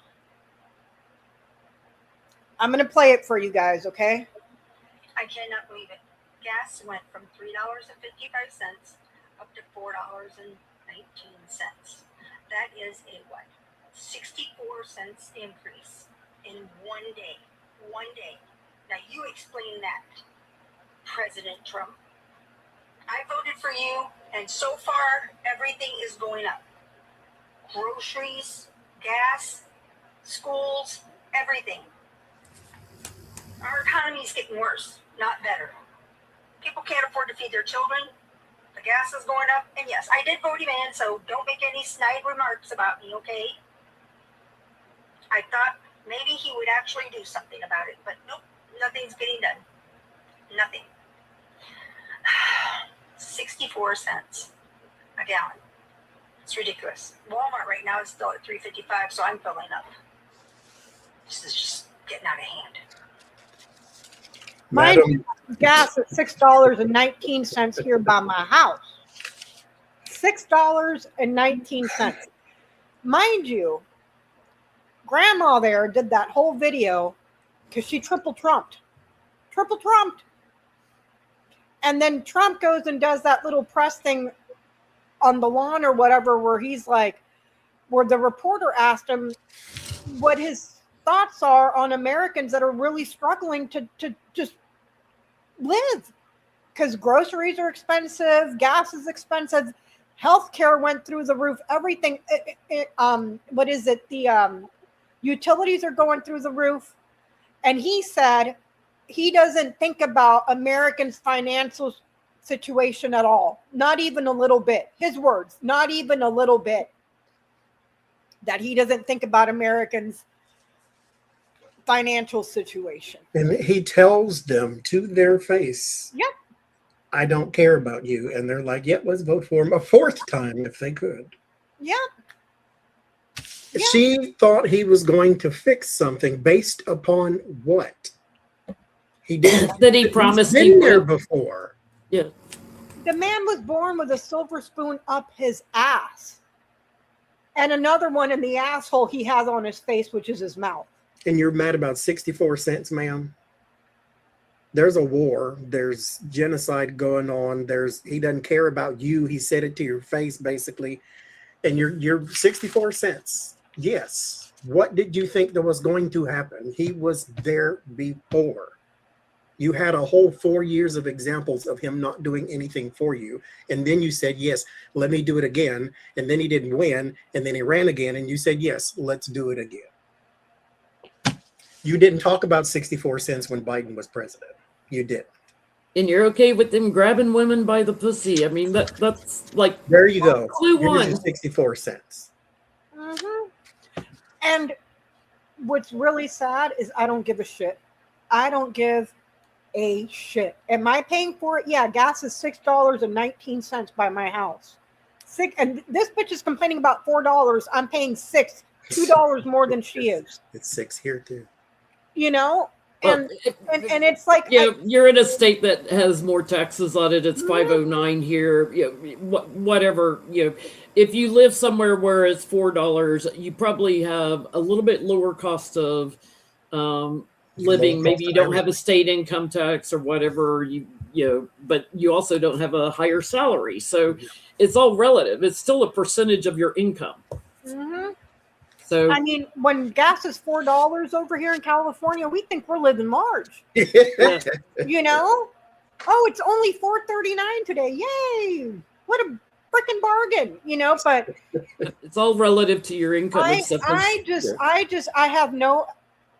I'm going to play it for you guys, okay? I cannot believe it. Gas went from $3.55 up to $4.19. That is a what? 64 cents increase in one day. One day. Now you explain that, President Trump. I voted for you, and so far everything is going up. Groceries, gas, schools, everything. Our economy is getting worse, not better. People can't afford to feed their children. The gas is going up. And yes, I did vote him in, so don't make any snide remarks about me, okay? I thought maybe he would actually do something about it, but nope, nothing's getting done. Nothing. 64 cents a gallon. It's ridiculous. Walmart right now is still at $3.55, so I'm filling up. This is just getting out of hand. Mine gas at $6.19 here by my house. $6.19. Mind you, Grandma there did that whole video because she triple trumped. Triple trumped. And then Trump goes and does that little press thing on the lawn or whatever, where he's like, where the reporter asked him what his thoughts are on Americans that are really struggling to just live, because groceries are expensive, gas is expensive, healthcare went through the roof, everything. What is it? The utilities are going through the roof. And he said he doesn't think about Americans' financial situation at all. Not even a little bit. His words, not even a little bit. That he doesn't think about Americans' financial situation. And he tells them to their face, Yep. I don't care about you. And they're like, yep, let's vote for him a 4th time if they could. Yep. Yeah. She thought he was going to fix something based upon what? He didn't. That he promised He's he been there would. before. Yeah. The man was born with a silver spoon up his ass. And another one in the asshole he has on his face, which is his mouth. And you're mad about 64 cents, ma'am? There's a war. There's genocide going on. He doesn't care about you. He said it to your face, basically. And you're 64 cents. Yes. What did you think that was going to happen? He was there before. You had a whole 4 years of examples of him not doing anything for you. And then you said, yes, let me do it again. And then he didn't win. And then he ran again. And you said, yes, let's do it again. You didn't talk about 64 cents when Biden was president. You didn't. And you're okay with them grabbing women by the pussy. I mean, that's like, There you go. clue Here's one. your 64 cents. Mm-hmm. And what's really sad is I don't give a shit. I don't give a shit. Am I paying for it? Yeah, gas is $6.19 by my house. And this bitch is complaining about $4. I'm paying $6, $2 more than she is. It's 6 here too. You know, and it's like, yeah, you're in a state that has more taxes on it. It's 509 here. You know, whatever. You know, if you live somewhere where it's $4, you probably have a little bit lower cost of living. Maybe you don't have a state income tax or whatever. You know, but you also don't have a higher salary. So it's all relative. It's still a percentage of your income. mm-hmm. So I mean, when gas is $4 over here in California, we think we're living large. yeah. You know, Oh, it's only $4.39 today. Yay! What a freaking bargain, you know. But It's all relative to your income and I stuff. I have no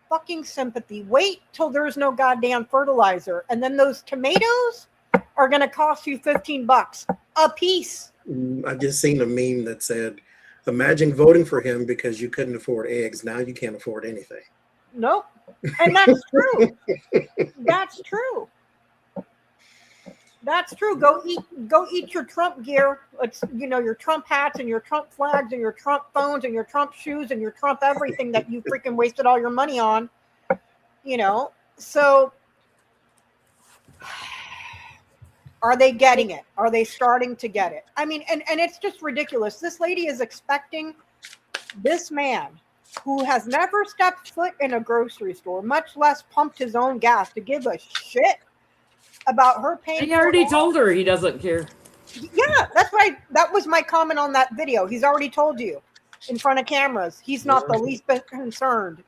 fucking sympathy. Wait till there's no goddamn fertilizer, and then those tomatoes are gonna cost you $15 a piece. I just seen a meme that said, imagine voting for him because you couldn't afford eggs. Now you can't afford anything. Nope. And that's true. That's true. That's true. Go eat your Trump gear. It's, you know, your Trump hats and your Trump flags and your Trump phones and your Trump shoes and your Trump everything that you freaking wasted all your money on. You know, so are they getting it? Are they starting to get it? I mean, and it's just ridiculous. This lady is expecting this man who has never stepped foot in a grocery store, much less pumped his own gas, to give a shit about her paying. He already told her he doesn't care. Yeah, that's right. That was my comment on that video. He's already told you in front of cameras. He's not the least bit concerned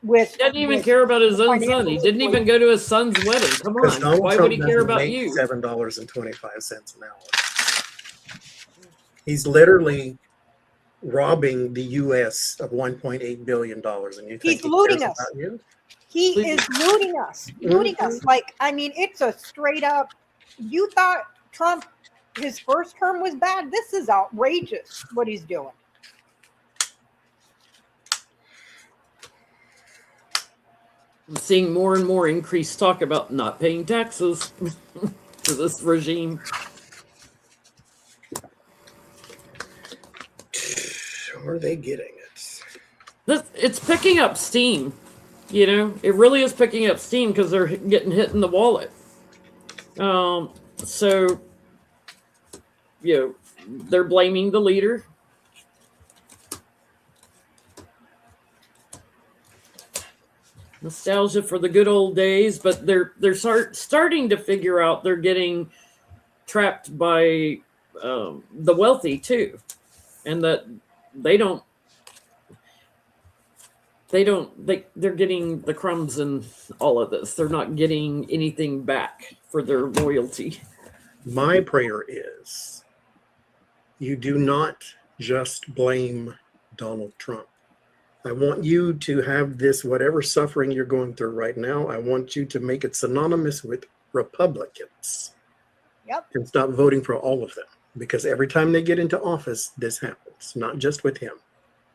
with. He doesn't even care about his own son. He didn't even go to his son's wedding. Come on. Why would he care about you? $7.25 an hour. He's literally robbing the U.S. of $1.8 billion, and you think He's looting us. He is looting us. Looting us. Like, I mean, it's a straight up. You thought Trump, his first term was bad. This is outrageous what he's doing. I'm seeing more and more increased talk about not paying taxes to this regime. Are they getting it? It's picking up steam. You know, it really is picking up steam because they're getting hit in the wallet. So, you know, they're blaming the leader. Nostalgia for the good old days, but they're starting to figure out they're getting trapped by the wealthy too, and that they're getting the crumbs in all of this. They're not getting anything back for their loyalty. My prayer is you do not just blame Donald Trump. I want you to have this, whatever suffering you're going through right now, I want you to make it synonymous with Republicans. Yep. And stop voting for all of them. Because every time they get into office, this happens. Not just with him.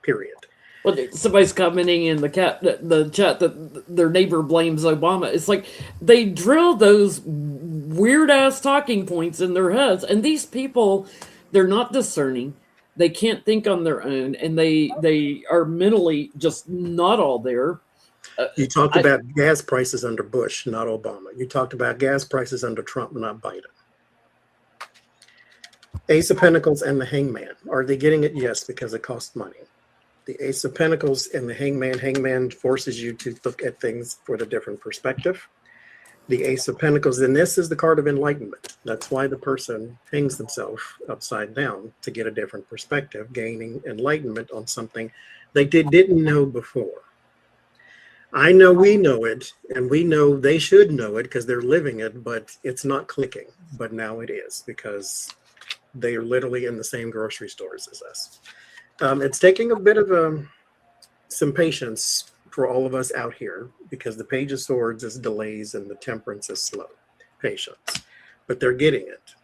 Period. Well, somebody's commenting in the chat that their neighbor blames Obama. It's like they drill those weird ass talking points in their heads, and these people, they're not discerning. They can't think on their own, and they are mentally just not all there. You talked about gas prices under Bush, not Obama. You talked about gas prices under Trump, not Biden. Ace of Pentacles and the Hangman. Are they getting it? Yes, because it costs money. The Ace of Pentacles and the Hangman forces you to look at things with a different perspective. The Ace of Pentacles, and this is the card of enlightenment. That's why the person hangs themselves upside down, to get a different perspective, gaining enlightenment on something they didn't know before. I know we know it, and we know they should know it because they're living it, but it's not clicking. But now it is, because they are literally in the same grocery stores as us. It's taking a bit of some patience for all of us out here, because the Page of Swords is delays and the Temperance is slow. Patience. But they're getting it.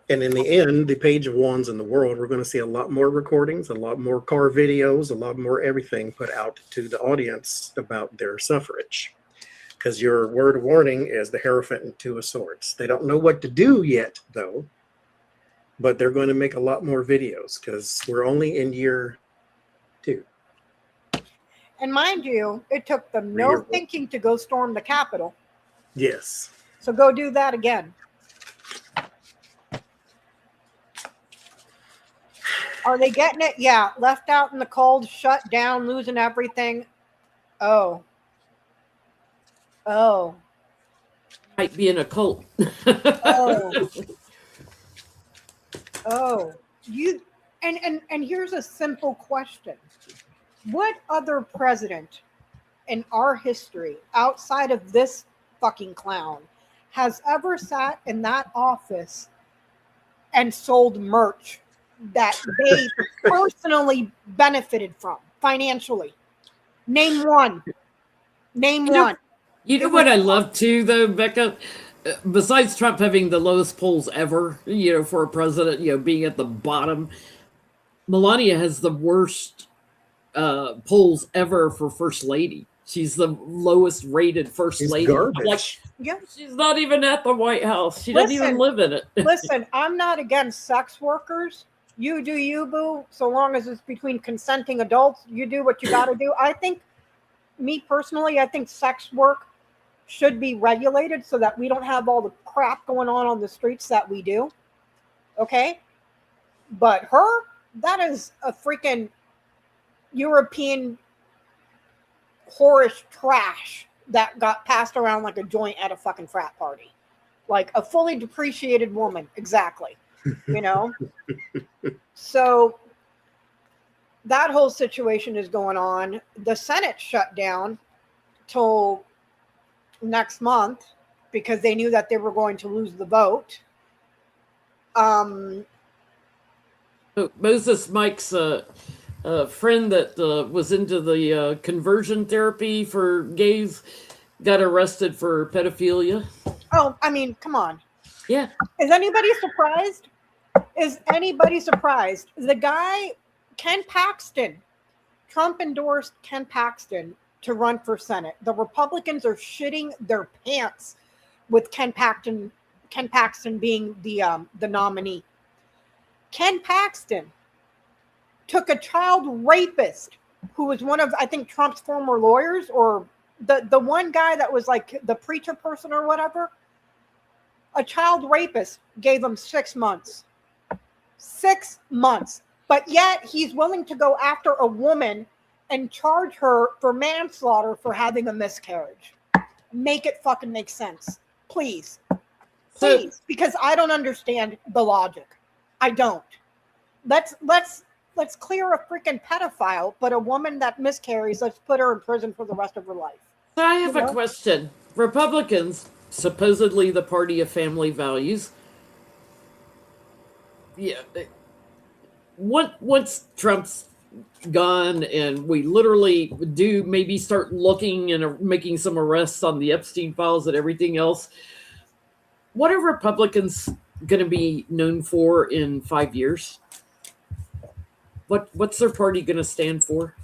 And in the end, the Page of Wands in the world, we're going to see a lot more recordings, a lot more car videos, a lot more everything put out to the audience about their suffrage. Because your word of warning is the Hierophant and Two of Swords. They don't know what to do yet, though. But they're going to make a lot more videos, because we're only in year 2. And mind you, it took them no thinking to go storm the Capitol. Yes. So go do that again. Are they getting it? Yeah. Left out in the cold, shut down, losing everything. Oh. Might be in a cult. Oh. You and here's a simple question. What other president in our history, outside of this fucking clown, has ever sat in that office and sold merch that they personally benefited from financially? Name one. Name one. You know what I love too, though, Becca? Besides Trump having the lowest polls ever, for a president, being at the bottom, Melania has the worst polls ever for first lady. She's the lowest rated first It's lady. garbage. Like, Yeah. she's not even at the White House. She doesn't even live in it. Listen, I'm not against sex workers. You do you, boo. So long as it's between consenting adults, you do what you got to do. I think, me personally, I think sex work should be regulated so that we don't have all the crap going on the streets that we do. Okay? But her, that is a freaking European whorish trash that got passed around like a joint at a fucking frat party. Like a fully depreciated woman. Exactly. So that whole situation is going on. The Senate shut down till next month because they knew that they were going to lose the vote. Moses Mike's friend that was into the conversion therapy for gays got arrested for pedophilia. Oh, I mean, come on. Yeah. Is anybody surprised? The guy, Ken Paxton, Trump endorsed Ken Paxton to run for Senate. The Republicans are shitting their pants with Ken Paxton being the nominee. Ken Paxton took a child rapist who was one of, I think, Trump's former lawyers, or the one guy that was like the preacher person or whatever. A child rapist, gave him 6 months. 6 months. But yet he's willing to go after a woman and charge her for manslaughter for having a miscarriage. Make it fucking make sense. Please. Please. Because I don't understand the logic. I don't. Let's clear a freaking pedophile, but a woman that miscarries, let's put her in prison for the rest of her life. So I have a question. Republicans, supposedly the party of family values, once Trump's gone and we literally do maybe start looking and making some arrests on the Epstein files and everything else, what are Republicans going to be known for in 5 years? What's their party going to stand for?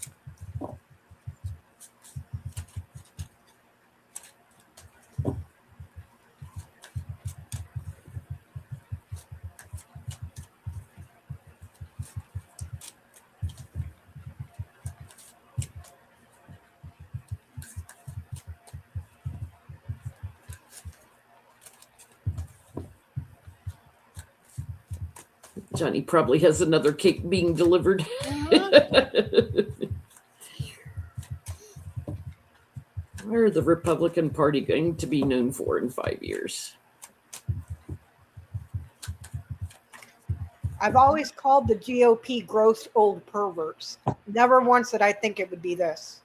Johnny probably has another cake being delivered. What are the Republican Party going to be known for in 5 years? I've always called the GOP gross old perverts. Never once did I think it would be this.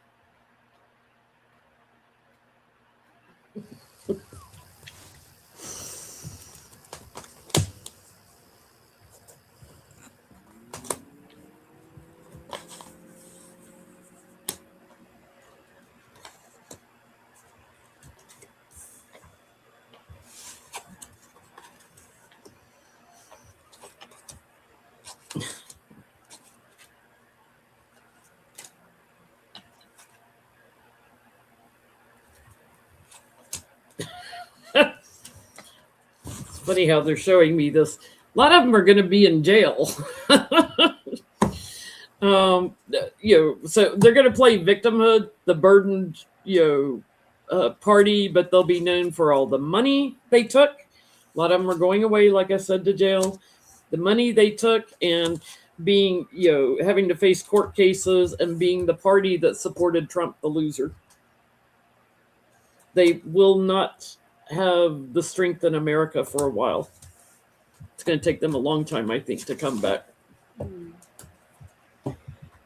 Funny how they're showing me this. A lot of them are going to be in jail. So they're going to play victimhood, the burdened, party, but they'll be known for all the money they took. A lot of them are going away, like I said, to jail. The money they took and being, having to face court cases and being the party that supported Trump, the loser. They will not have the strength in America for a while. It's going to take them a long time, I think, to come back.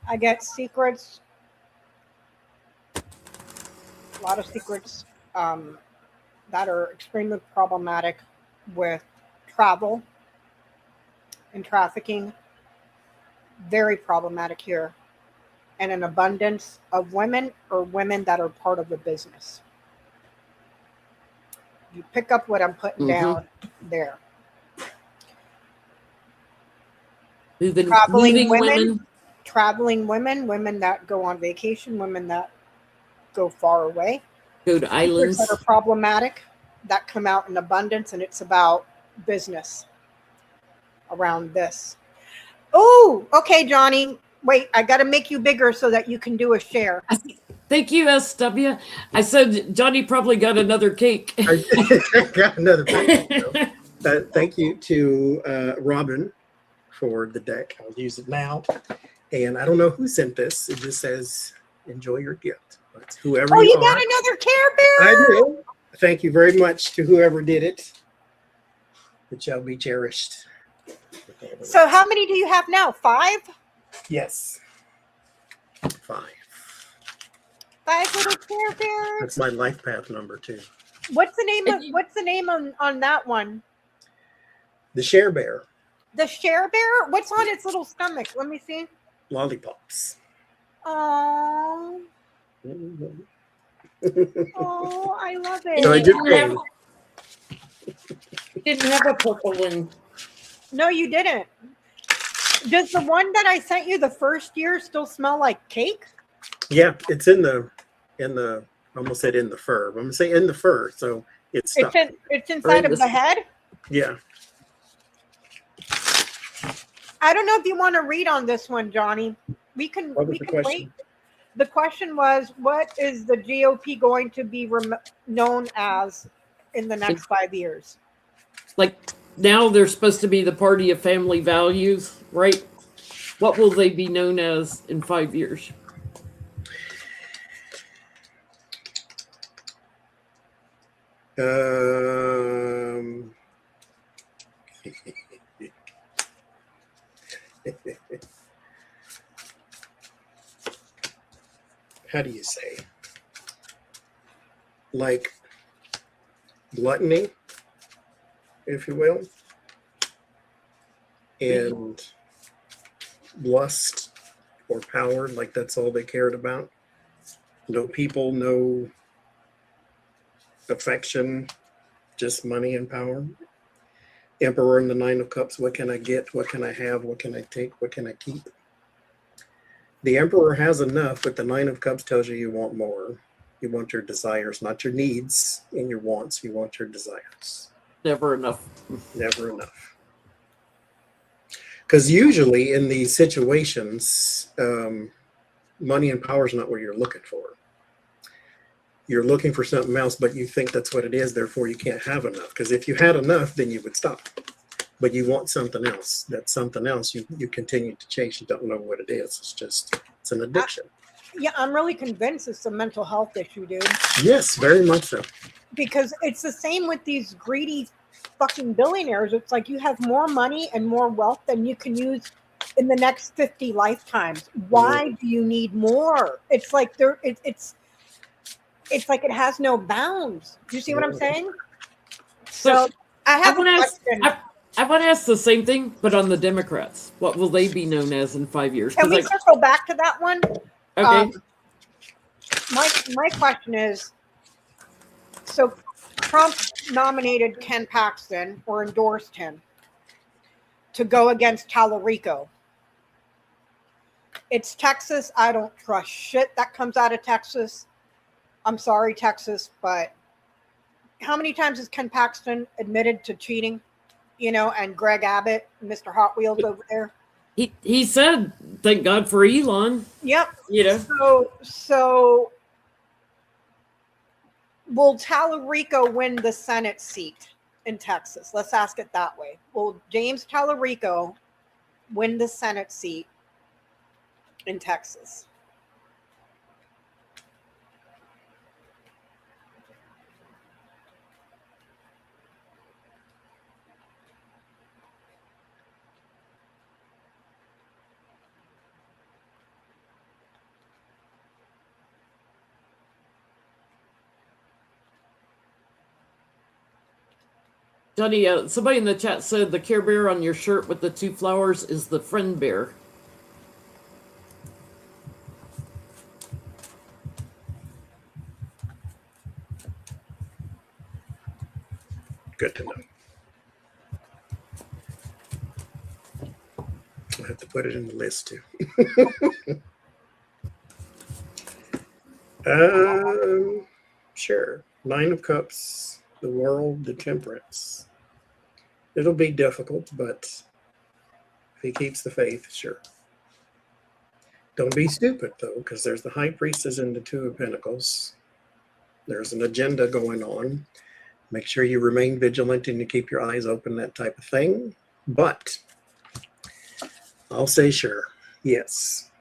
I get secrets, a lot of secrets. that are extremely problematic with travel and trafficking. Very problematic here. And an abundance of women or women that are part of the business. You pick up what I'm putting down there. Moving women. Traveling women, women that go on vacation, women that go far away. Go to islands. That are problematic, that come out in abundance, and it's about business around this. Oh, okay, Johnny. Wait, I got to make you bigger so that you can do a share. Thank you, SW. I said Johnny probably got another cake. I got another cake. Thank you to Robin for the deck. I'll use it now. And I don't know who sent this. It just says, enjoy your gift. But whoever you are, got another Care Bear? I do. Thank you very much to whoever did it. It shall be cherished. So how many do you have now? 5? Yes. 5. 5 little Care Bears. That's my life path number 2. What's the name on that one? The Share Bear. The Share Bear? What's on its little stomach? Let me see. Lollipops. Oh. Oh, I love it. So I didn't have a purple one. No, you didn't. Does the one that I sent you the first year still smell like cake? Yeah, it's in the I almost said in the fur. I'm gonna say in the fur, so it's stuck. It's inside of the head. Yeah. I don't know if you want to read on this one, Johnny. We can wait. The question was, what is the GOP going to be known as in the next 5 years? Like now they're supposed to be the party of family values, right? What will they be known as in 5 years? How do you say? Like gluttony, if you will, and lust or power, like that's all they cared about. No people, no affection, just money and power. Emperor and the 9 of Cups, what can I get? What can I have? What can I take? What can I keep? The Emperor has enough, but the 9 of Cups tells you you want more. You want your desires, not your needs and your wants. You want your desires. Never enough. Never enough. Because usually in these situations, money and power is not what you're looking for. You're looking for something else, but you think that's what it is. Therefore, you can't have enough. Because if you had enough, then you would stop. But you want something else. That something else you continue to chase. You don't know what it is. It's an addiction. Yeah, I'm really convinced it's a mental health issue, dude. Yes, very much so. Because it's the same with these greedy fucking billionaires. It's like you have more money and more wealth than you can use in the next 50 lifetimes. Why do you need more? It's like it's like it has no bounds. Do you see what I'm saying? So I have a question. I want to ask the same thing, but on the Democrats. What will they be known as in 5 years? Can we circle back to that one? Okay. My question is, so Trump nominated Ken Paxton or endorsed him to go against Tallarico. It's Texas. I don't trust shit that comes out of Texas. I'm sorry, Texas, but how many times has Ken Paxton admitted to cheating? You know, and Greg Abbott, Mr. Hot Wheels over there. He said, "Thank God for Elon." Yep. You know. So will Tallarico win the Senate seat in Texas? Let's ask it that way. Will James Tallarico win the Senate seat in Texas? Johnny, somebody in the chat said the Care Bear on your shirt with the 2 flowers is the friend bear. Good to know. I'll have to put it in the list too. Sure. 9 of Cups, the World, the Temperance. It'll be difficult, but if he keeps the faith, sure. Don't be stupid, though, because there's the High Priestess and the 2 of Pentacles. There's an agenda going on. Make sure you remain vigilant and you keep your eyes open, that type of thing. But I'll say sure. Yes.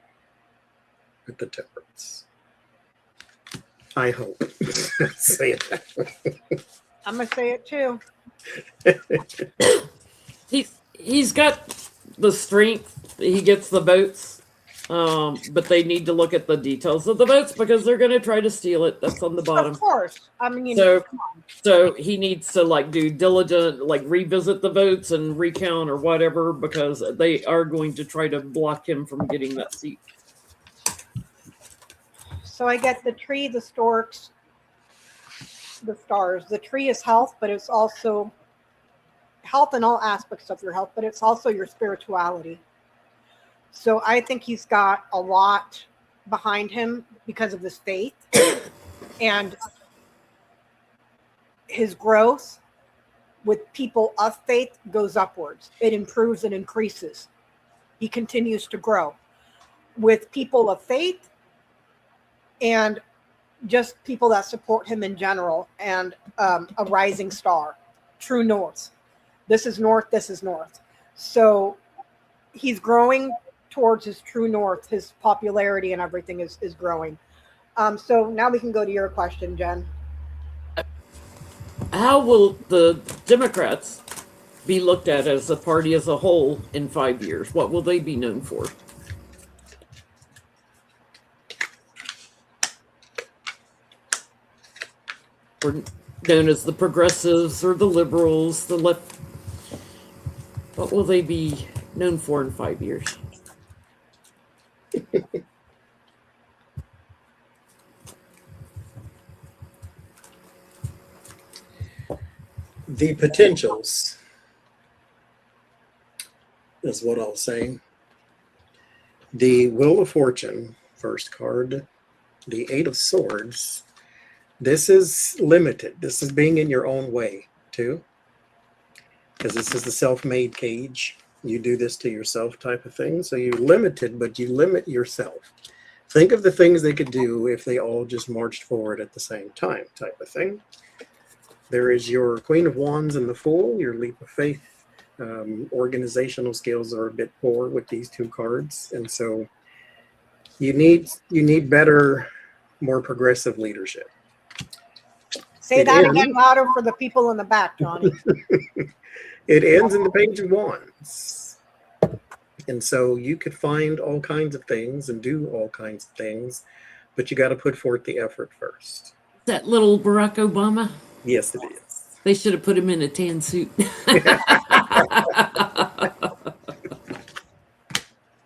With the Temperance. I hope. Say it that way. I'm gonna say it too. He's got the strength. He gets the votes, but they need to look at the details of the votes because they're going to try to steal it. That's on the bottom. Of course. I mean, So he needs to like do diligent, like revisit the votes and recount or whatever because they are going to try to block him from getting that seat. so I get the tree, the storks, the stars. The tree is health, but it's also health in all aspects of your health, but it's also your spirituality. So I think he's got a lot behind him because of his faith and his growth with people of faith goes upwards. It improves and increases. He continues to grow with people of faith and just people that support him in general, and a rising star, true north. This is north, this is north. So he's growing towards his true north. His popularity and everything is growing. So now we can go to your question, Jen. How will the Democrats be looked at as a party as a whole in 5 years? What will they be known for? Or known as the progressives or the liberals, the left. What will they be known for in 5 years? The potentials is what I'll say. The Wheel of Fortune, first card, the 8 of Swords. This is limited. This is being in your own way, too. Because this is the self-made cage. You do this to yourself type of thing. So you're limited, but you limit yourself. Think of the things they could do if they all just marched forward at the same time type of thing. There is your Queen of Wands and the Fool, your Leap of Faith. Organizational skills are a bit poor with these 2 cards. And so you need better, more progressive leadership. Say that again louder for the people in the back, Johnny. It ends in the Page of Wands. And so you could find all kinds of things and do all kinds of things, but you got to put forth the effort first. That little Barack Obama? Yes, it is. They should have put him in a tan suit.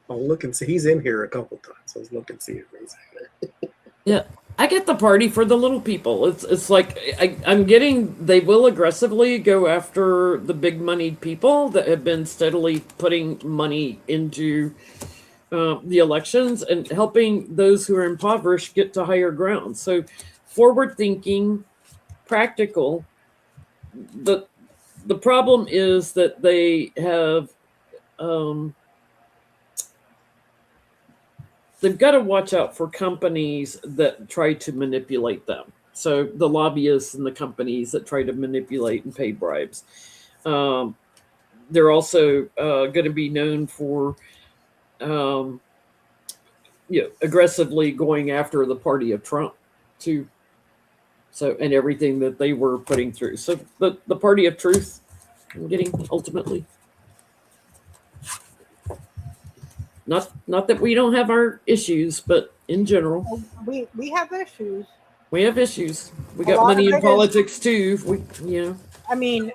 I'll look and see. He's in here a couple times. Let's look and see if he's in there. Yeah. I get the party for the little people. It's like I'm getting, they will aggressively go after the big moneyed people that have been steadily putting money into the elections and helping those who are impoverished get to higher ground. So forward thinking, practical. The problem is that they have they've got to watch out for companies that try to manipulate them. So the lobbyists and the companies that try to manipulate and pay bribes. They're also going to be known for aggressively going after the party of Trump too. So, and everything that they were putting through. So the party of truth, I'm getting ultimately. Not that we don't have our issues, but in general, we have issues. We have issues. We got money in politics too. I mean,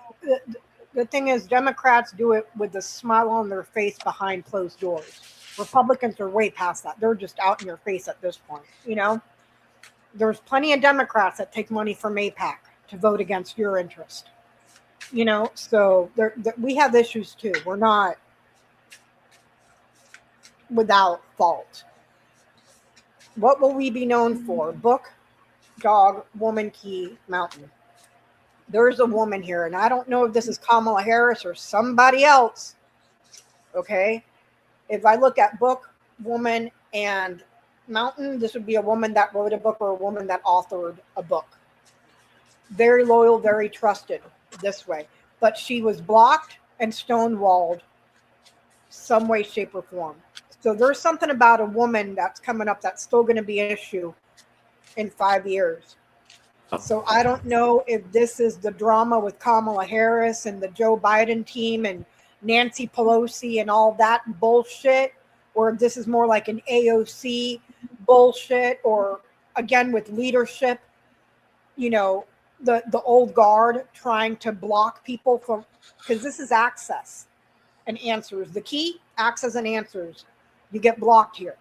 the thing is, Democrats do it with a smile on their face behind closed doors. Republicans are way past that. They're just out in your face at this point. You know, there's plenty of Democrats that take money from AIPAC to vote against your interest. You know, so we have issues too. We're not without fault. What will we be known for? Book, dog, woman, key, mountain. There's a woman here, and I don't know if this is Kamala Harris or somebody else. Okay. If I look at book, woman, and mountain, this would be a woman that wrote a book or a woman that authored a book. Very loyal, very trusted this way. But she was blocked and stonewalled some way, shape, or form. So there's something about a woman that's coming up that's still going to be an issue in 5 years. So I don't know if this is the drama with Kamala Harris and the Joe Biden team and Nancy Pelosi and all that bullshit, or if this is more like an AOC bullshit, or again with leadership, you know, the old guard trying to block people from, because this is access and answers. The key, access and answers. You get blocked here.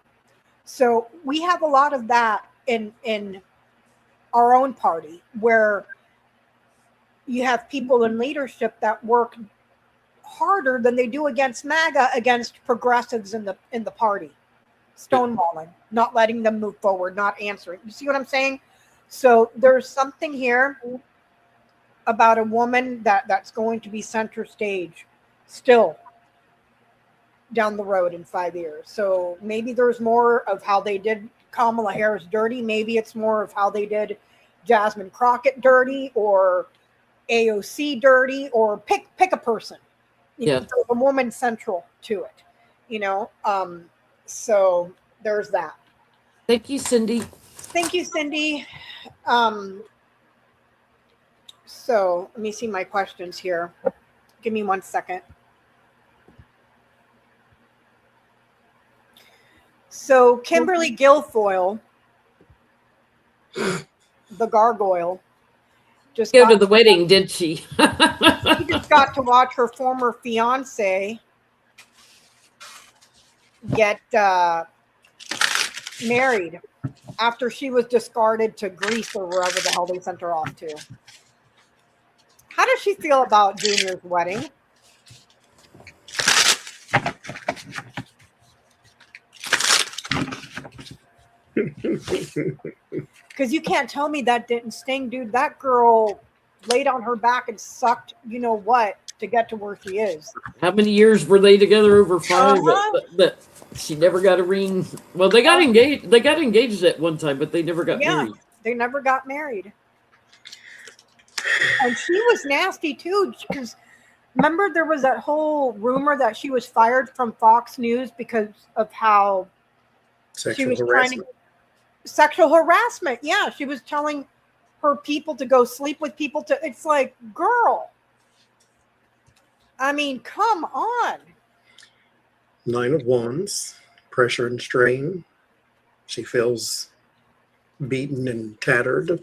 So we have a lot of that in our own party, where you have people in leadership that work harder than they do against MAGA, against progressives in the party, stonewalling, not letting them move forward, not answering. You see what I'm saying? So there's something here about a woman that's going to be center stage still down the road in 5 years. So maybe there's more of how they did Kamala Harris dirty. Maybe it's more of how they did Jasmine Crockett dirty, or AOC dirty, or pick a person. Yeah. So a woman central to it, you know. So there's that. Thank you, Cindy. Thank you, Cindy. So let me see my questions here. Give me 1 second. So Kimberly Guilfoyle, the gargoyle, just Go to the wedding, did she? she just got to watch her former fiance get married after she was discarded to Greece or wherever the hell they sent her off to. How does she feel about Junior's wedding? Because you can't tell me that didn't sting, dude. That girl laid on her back and sucked, you know what, to get to where she is. How many years were they together? Over 5. Uh-huh. But she never got a ring. Well, they got engaged. They got engaged at one time, but they never got married. They never got married. And she was nasty too, because remember there was that whole rumor that she was fired from Fox News because of how she was trying to sexual harassment. Yeah, she was telling her people to go sleep with people. It's like, girl, I mean, come on. 9 of Wands, pressure and strain. She feels beaten and tattered,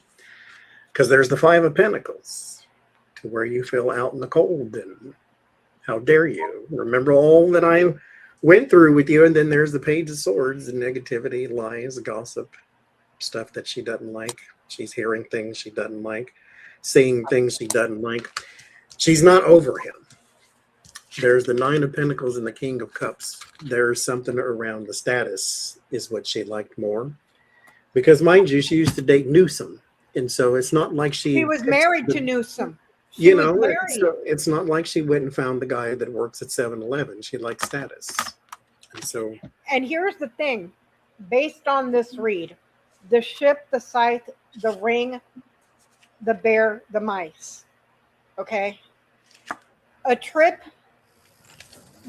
because there's the 5 of Pentacles, to where you feel out in the cold and how dare you. Remember all that I went through with you. And then there's the Page of Swords, and negativity, lies, gossip, stuff that she doesn't like. She's hearing things she doesn't like, seeing things she doesn't like. She's not over him. There's the 9 of Pentacles and the King of Cups. There's something around the status is what she liked more. Because mind you, she used to date Newsom. And so it's not like she was married to Newsom. You know, it's not like she went and found the guy that works at 7-Eleven. She liked status. And so. And here's the thing. Based on this read, the ship, the scythe, the ring, the bear, the mice. Okay? A trip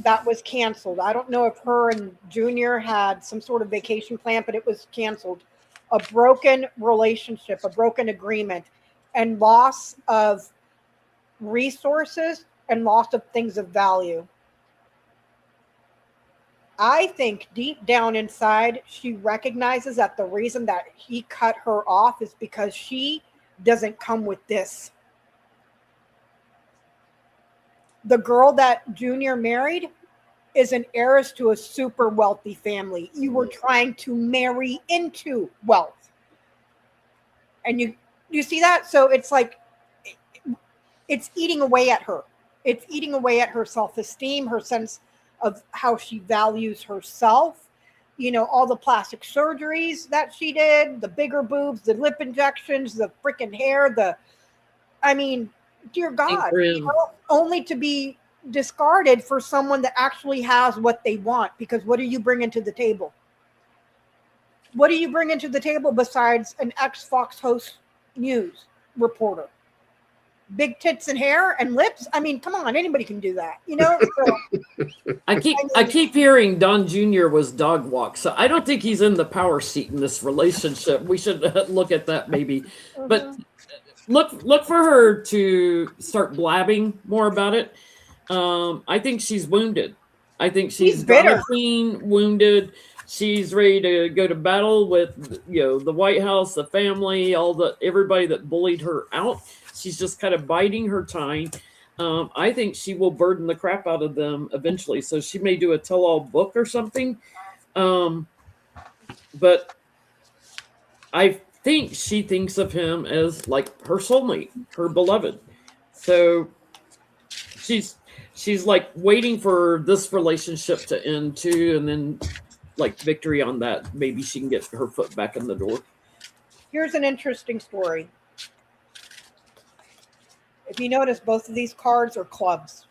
that was canceled. I don't know if her and Junior had some sort of vacation plan, but it was canceled. A broken relationship, a broken agreement, and loss of resources and loss of things of value. I think deep down inside, she recognizes that the reason that he cut her off is because she doesn't come with this. the girl that Junior married is an heiress to a super wealthy family. You were trying to marry into wealth. And you see that? So it's like, it's eating away at her. It's eating away at her self-esteem, her sense of how she values herself. You know, all the plastic surgeries that she did, the bigger boobs, the lip injections, the freaking hair, I mean, dear God, only to be discarded for someone that actually has what they want. Because what are you bringing to the table? What do you bring into the table besides an ex-Fox Host News reporter? Big tits and hair and lips. I mean, come on, anybody can do that, you know. So, I keep hearing Don Jr. was dog walk, so I don't think he's in the power seat in this relationship. We should look at that maybe, but look for her to start blabbing more about it. I think she's wounded. I think she's drama queen, wounded. She's ready to go to battle with, you know, the White House, the family, everybody that bullied her out. She's just kind of biding her time. I think she will burden the crap out of them eventually. So she may do a tell-all book or something. But I think she thinks of him as like her soulmate, her beloved. So she's like waiting for this relationship to end too, and then like victory on that. Maybe she can get her foot back in the door. Here's an interesting story. If you notice, both of these cards are clubs.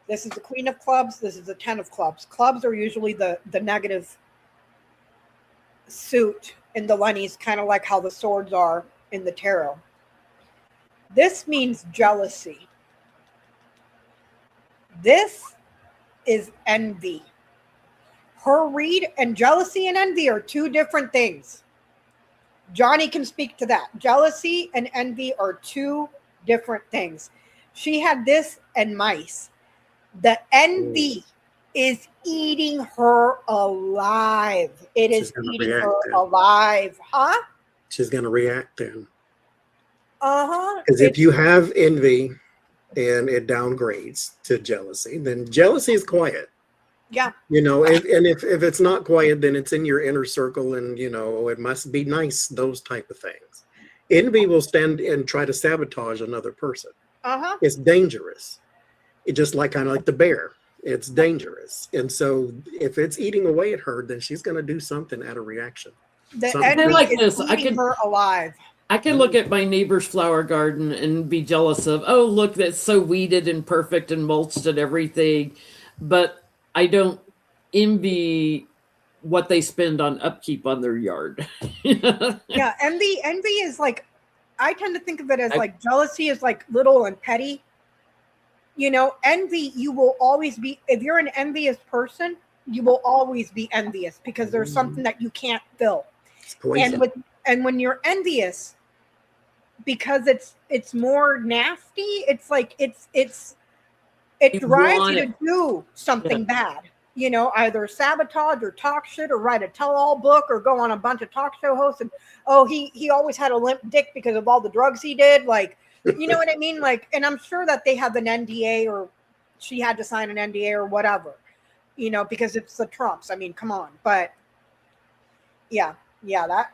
This is the Queen of Clubs. This is the 10 of Clubs. Clubs are usually the negative suit in the Lennies, kind of like how the swords are in the tarot. This means jealousy. This is envy. Her read, and jealousy and envy are two different things. Johnie can speak to that. Jealousy and envy are two different things. She had this and mice. The envy is eating her alive. It is eating her alive. Huh? She's going to react then. Uh-huh. Because if you have envy and it downgrades to jealousy, then jealousy is quiet. Yeah. You know, and if it's not quiet, then it's in your inner circle and, you know, it must be nice, those type of things. Envy will stand and try to sabotage another person. Uh-huh. It's dangerous. It just like kind of like the bear. It's dangerous. And so if it's eating away at her, then she's going to do something out of reaction. The envy like is this. eating her alive. I can look at my neighbor's flower garden and be jealous of, oh, look, that's so weeded and perfect and mulched and everything. But I don't envy what they spend on upkeep on their yard. Yeah, envy is like, I tend to think of it as like jealousy is like little and petty. You know, envy, you will always be, if you're an envious person, you will always be envious because there's something that you can't fill. And when you're envious, because it's more nasty, it's like it drives you to do something bad. You know, either sabotage or talk shit or write a tell-all book or go on a bunch of talk show hosts and, oh, he always had a limp dick because of all the drugs he did. Like, you know what I mean? Like, and I'm sure that they have an NDA or she had to sign an NDA or whatever, you know, because it's the Trumps. I mean, come on. But yeah, that.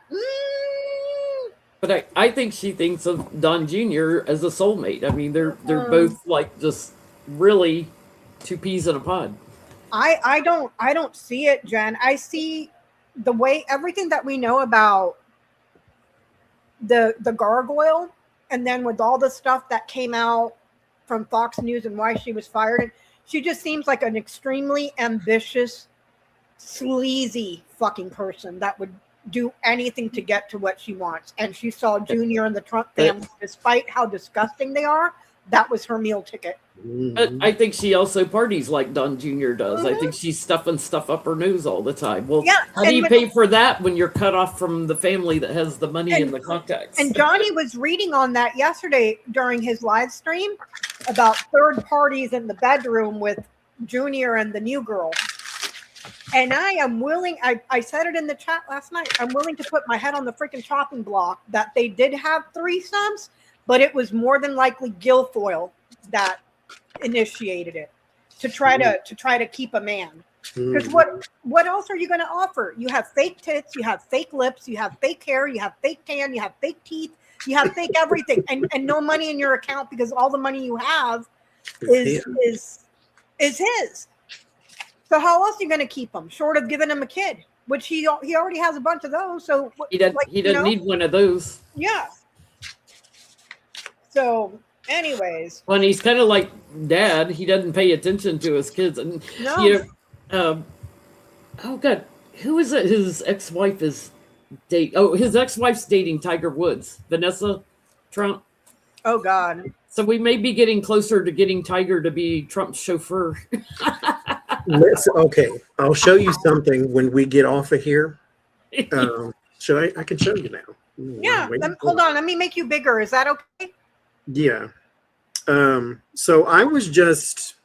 But I think she thinks of Don Jr. as a soulmate. I mean, they're both like just really two peas in a pod. I don't see it, Jen. I see the way everything that we know about the gargoyle, and then with all the stuff that came out from Fox News and why she was fired, she just seems like an extremely ambitious, sleazy fucking person that would do anything to get to what she wants. And she saw Junior and the Trump family, despite how disgusting they are, that was her meal ticket. But I think she also parties like Don Jr. does. I think she's stuffing stuff up her nose all the time. Well, how do you pay for that when you're cut off from the family that has the money and the contacts? And Johnie was reading on that yesterday during his live stream about third parties in the bedroom with Junior and the new girl. And I am willing, I said it in the chat last night, I'm willing to put my head on the freaking chopping block that they did have threesomes, but it was more than likely Guilfoyle that initiated it to try to keep a man. Because Mhm. what else are you going to offer? You have fake tits, you have fake lips, you have fake hair, you have fake tan, you have fake teeth, you have fake everything, and no money in your account because all the money you have is his. So how else are you going to keep him short of giving him a kid, which he already has a bunch of those. So He doesn't need one of those. Yeah. So, anyways, When he's kind of like dad, he doesn't pay attention to his kids, and no. you know, oh god, who is it? His ex-wife is his ex-wife's dating Tiger Woods, Vanessa Trump. Oh God. So we may be getting closer to getting Tiger to be Trump's chauffeur. Okay, I'll show you something when we get off of here. I can show you now. Yeah. Hold on. Let me make you bigger. Is that okay? Yeah. So I was just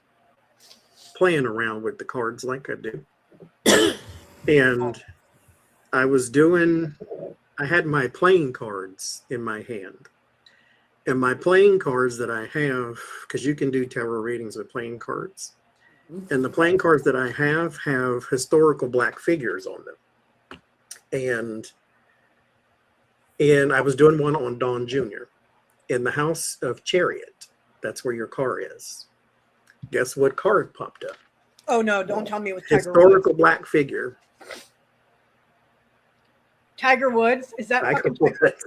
playing around with the cards like I do. And I had my playing cards in my hand. And my playing cards that I have, because you can do tarot readings with playing cards. And the playing cards that I have historical black figures on them. And I was doing one on Don Jr. in the house of Chariot. That's where your car is. Guess what card popped up? Oh no, don't tell me it was Tiger Historical Woods. black figure. Tiger Woods? Is that Tiger fucking Woods.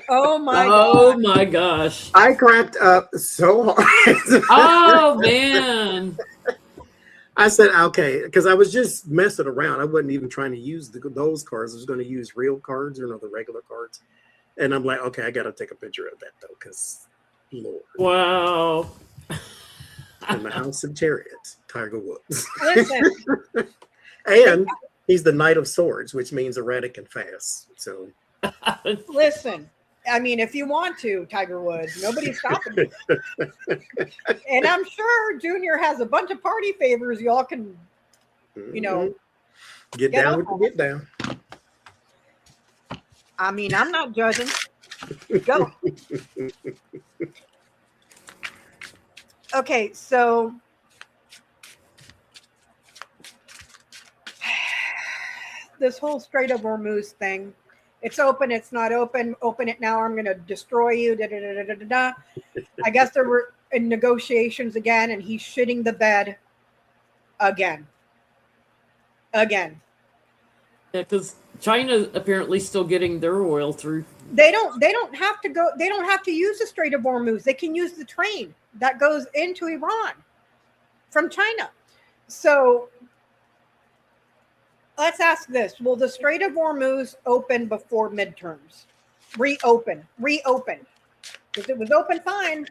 Oh my Oh God. my gosh. I cracked up so hard. Oh man. I said, okay, because I was just messing around. I wasn't even trying to use those cards. I was going to use real cards, the regular cards. And I'm like, okay, I got to take a picture of that, though, because Lord. Wow. In the house of Chariot, Tiger Woods. Listen. And he's the Knight of Swords, which means erratic and fast. So Listen. I mean, if you want to, Tiger Woods, nobody's stopping you. And I'm sure Junior has a bunch of party favors y'all can, get down with the get down. I mean, I'm not judging. Go. Okay, so this whole Strait of Hormuz thing, it's open, it's not open, open it now, I'm going to destroy you, da, da, da, da, da, da. I guess there were in negotiations again, and he's shitting the bed again. Yeah, because China apparently still getting their oil through. They don't have to go, they don't have to use the Strait of Hormuz. They can use the train that goes into Iran from China. So let's ask this. Will the Strait of Hormuz open before midterms? Reopen. Because it was open fine.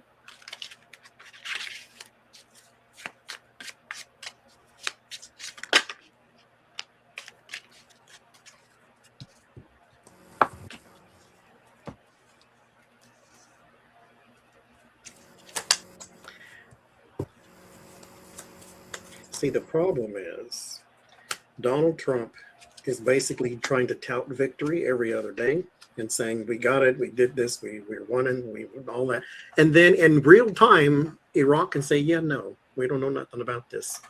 See, the problem is Donald Trump is basically trying to tout victory every other day and saying, we got it, we did this, we're winning, we all that. And then in real time, Iraq can say, yeah, no, we don't know nothing about this.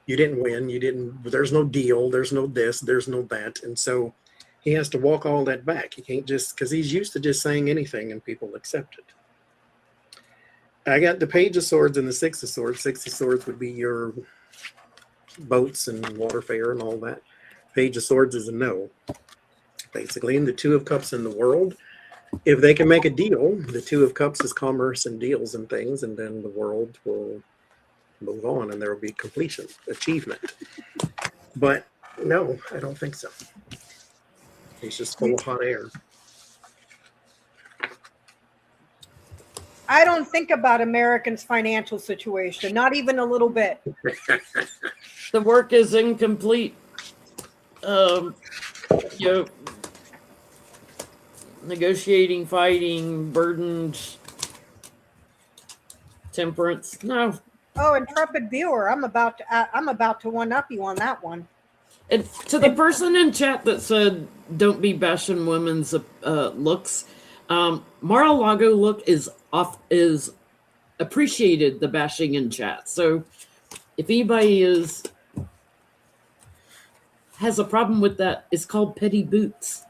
You didn't win, there's no deal, there's no this, there's no that. And so he has to walk all that back. He can't just, because he's used to just saying anything and people accept it. I got the Page of Swords and the Six of Swords. Six of Swords would be your boats and warfare and all that. Page of Swords is a no, basically. And the Two of Cups in the world, if they can make a deal, the Two of Cups is commerce and deals and things, and then the world will move on and there will be completion, achievement. But no, I don't think so. He's just full of hot air. I don't think about Americans' financial situation, not even a little bit. The work is incomplete. Negotiating, fighting, burdens, temperance. No. Oh, intrepid viewer, I'm about to one up you on that one. And to the person in chat that said, "Don't be bashing women's looks," Mar-a-Lago look is appreciated the bashing in chat. So if anybody has a problem with that, it's called petty boots.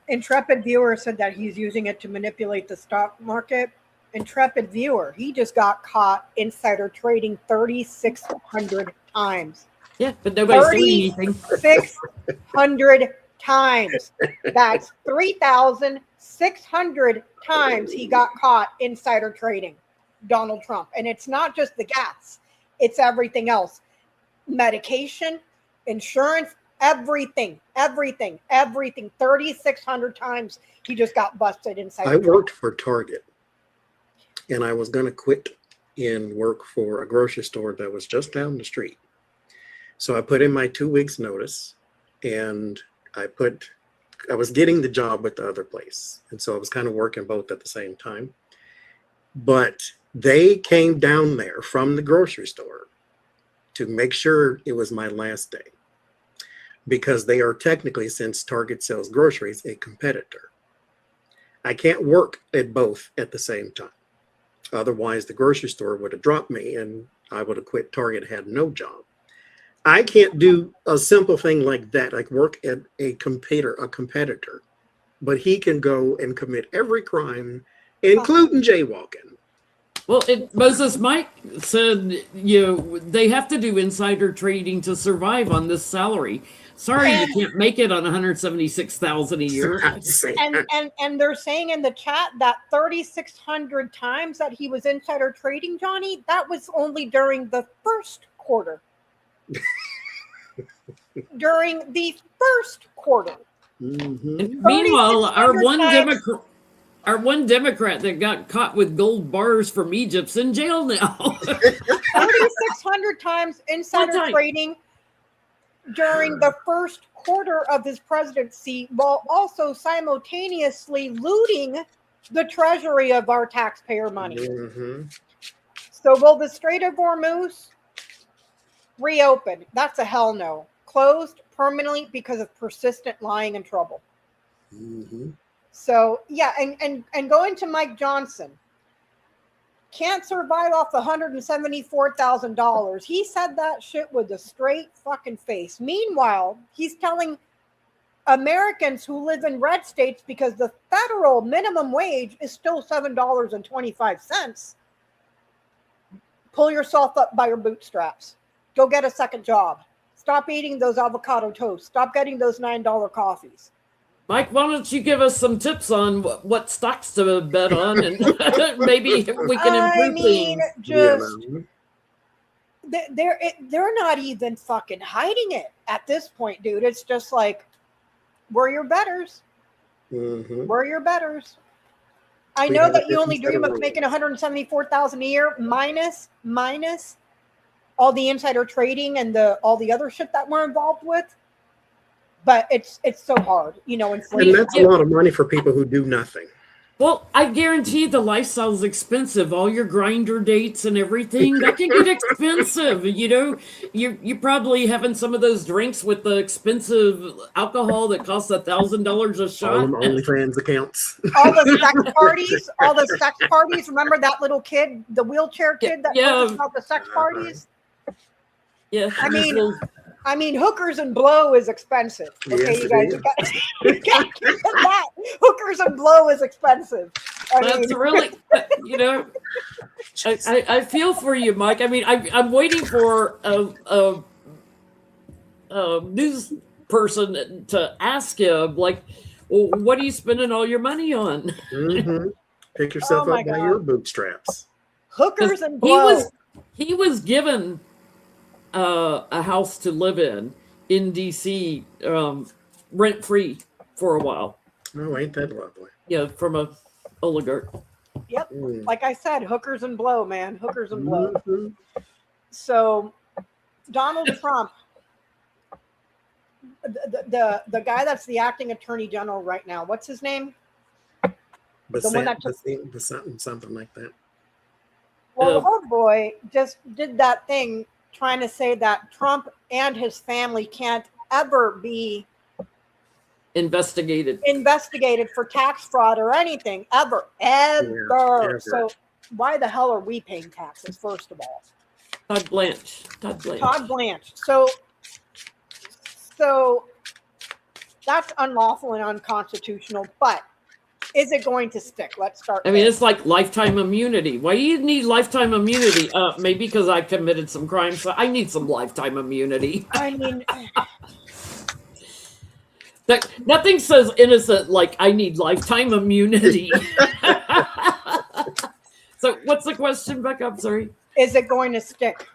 Intrepid viewer said that he's using it to manipulate the stock market. Intrepid viewer, he just got caught insider trading 3,600 times. Yeah, but nobody's doing anything. 3,600 times. That's 3,600 times he got caught insider trading Donald Trump. And it's not just the gas, it's everything else. Medication, insurance, everything. 3,600 times he just got busted inside. I worked for Target, and I was going to quit and work for a grocery store that was just down the street. So I put in my 2 weeks notice, and I was getting the job with the other place. And so I was kind of working both at the same time. But they came down there from the grocery store to make sure it was my last day, because they are technically, since Target sells groceries, a competitor. I can't work at both at the same time. Otherwise, the grocery store would have dropped me and I would have quit Target, had no job. I can't do a simple thing like that, like work at a competitor, but he can go and commit every crime, including jaywalking. Well, Moses Mike said, they have to do insider trading to survive on this salary. Sorry, you can't make it on $176,000 a year. And they're saying in the chat that 3,600 times that he was insider trading, Johnny, that was only during the first quarter. During the first quarter. Mm-hmm. Meanwhile, our one Democrat that got caught with gold bars from Egypt's in jail now. 3,600 times insider trading during the first quarter of his presidency, while also simultaneously looting the treasury of our taxpayer money. Mm-hmm. So will the Strait of Hormuz reopen? That's a hell no. Closed permanently because of persistent lying and trouble. Mm-hmm. So yeah, and going to Mike Johnson, can't survive off the $174,000. He said that shit with a straight fucking face. Meanwhile, he's telling Americans who live in red states, because the federal minimum wage is still $7.25. Pull yourself up by your bootstraps. Go get a second job. Stop eating those avocado toasts. Stop getting those $9 coffees. Mike, why don't you give us some tips on what stocks to bet on, and maybe we can improve things. They're not even fucking hiding it at this point, dude. It's just like, we're your betters. Mm-hmm. We're your betters. I know that you only dream of making $174,000 a year minus all the insider trading and all the other shit that we're involved with. But it's so hard, inflation. And that's a lot of money for people who do nothing. Well, I guarantee the lifestyle is expensive. All your grinder dates and everything, that can get expensive. You're probably having some of those drinks with the expensive alcohol that costs $1,000 a shot. All the OnlyFans accounts. All the sex parties. Remember that little kid, the wheelchair kid that told us about the sex parties? Yeah. I mean, hookers and blow is expensive. Okay, yes, you guys, you got to keep that. Hookers and blow is expensive. That's really, I feel for you, Mike. I mean, I'm waiting for a news person to ask him, like, well, what are you spending all your money on? Mm-hmm. Pick yourself up by your bootstraps. Hookers and blow. He was given a house to live in DC, rent free for a while. Oh, ain't that lovely? Yeah, from a oligarch. Yep. Like I said, hookers and blow, man. Hookers and blow. Mm-hmm. So Donald Trump, the guy that's the acting attorney general right now, what's his name? The one that took something like that. Well, the old boy just did that thing trying to say that Trump and his family can't ever be investigated. for tax fraud or anything ever. Ever. So why the hell are we paying taxes, first of all? Todd Blanche. Todd Blanche. So that's unlawful and unconstitutional, but is it going to stick? Let's start. I mean, it's like lifetime immunity. Why do you need lifetime immunity? Maybe because I committed some crimes, so I need some lifetime immunity. I mean, Nothing says innocent like I need lifetime immunity. So what's the question, Becca? I'm sorry. is it going to stick?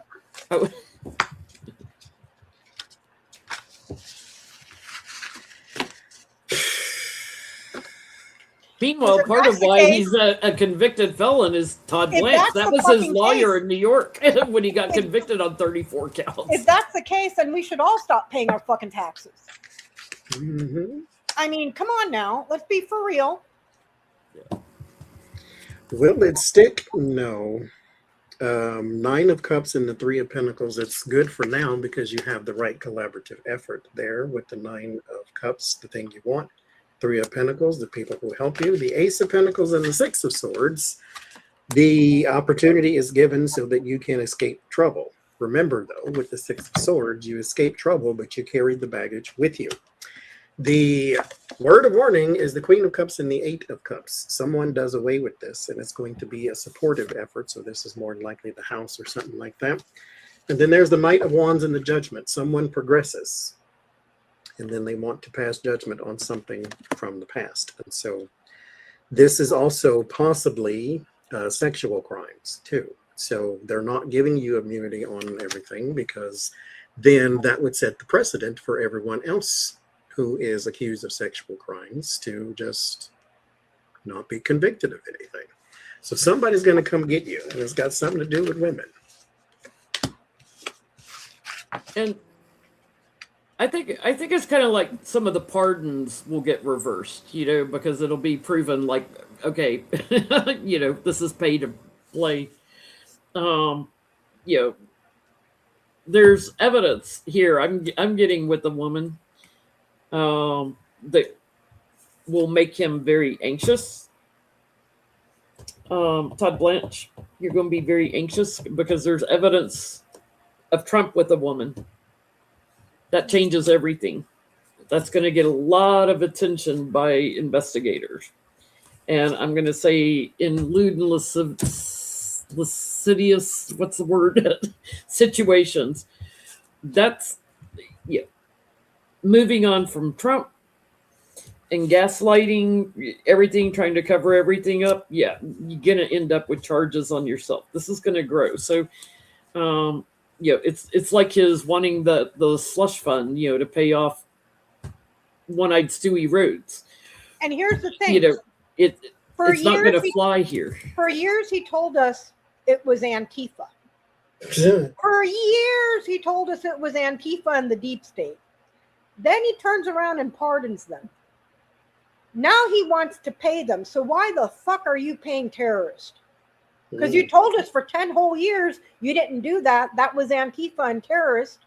Oh. Meanwhile, If part that's of the why case- he's a convicted felon is Todd If Blanche. that's That the was his fucking lawyer case- in New York when he got convicted on 34 counts. If that's the case, then we should all stop paying our fucking taxes. Mhm. I mean, come on now. Let's be for real. Will it stick? No. 9 of Cups and the 3 of Pentacles. It's good for now because you have the right collaborative effort there with the 9 of Cups, the thing you want. 3 of Pentacles, the people who help you. The Ace of Pentacles and the 6 of Swords. The opportunity is given so that you can escape trouble. Remember, though, with the 6 of Swords, you escape trouble, but you carried the baggage with you. The word of warning is the Queen of Cups and the 8 of Cups. Someone does away with this, and it's going to be a supportive effort. So this is more than likely the House or something like that. And then there's the Knight of Wands and the Judgment. Someone progresses, and then they want to pass judgment on something from the past. And so this is also possibly sexual crimes too. So they're not giving you immunity on everything, because then that would set the precedent for everyone else who is accused of sexual crimes to just not be convicted of anything. So somebody's going to come get you, and it's got something to do with women. And I think it's kind of like some of the pardons will get reversed, because it'll be proven like, okay, this is pay to play. There's evidence here. I'm getting with a woman that will make him very anxious. Todd Blanche, you're going to be very anxious because there's evidence of Trump with a woman. That changes everything. That's going to get a lot of attention by investigators. And I'm going to say in lewd and lascivious, what's the word? Situations. That's, moving on from Trump and gaslighting everything, trying to cover everything up. Yeah, you're going to end up with charges on yourself. This is going to grow. So, it's like his wanting the slush fund, to pay off One-Eyed Stewie Rhodes. And here's the thing. It's not going to fly here. For years, he told us it was Antifa. For years, he told us it was Antifa and the deep state. Then he turns around and pardons them. Now he wants to pay them. So why the fuck are you paying terrorists? Because you told us for 10 whole years you didn't do that. That was Antifa and terrorist.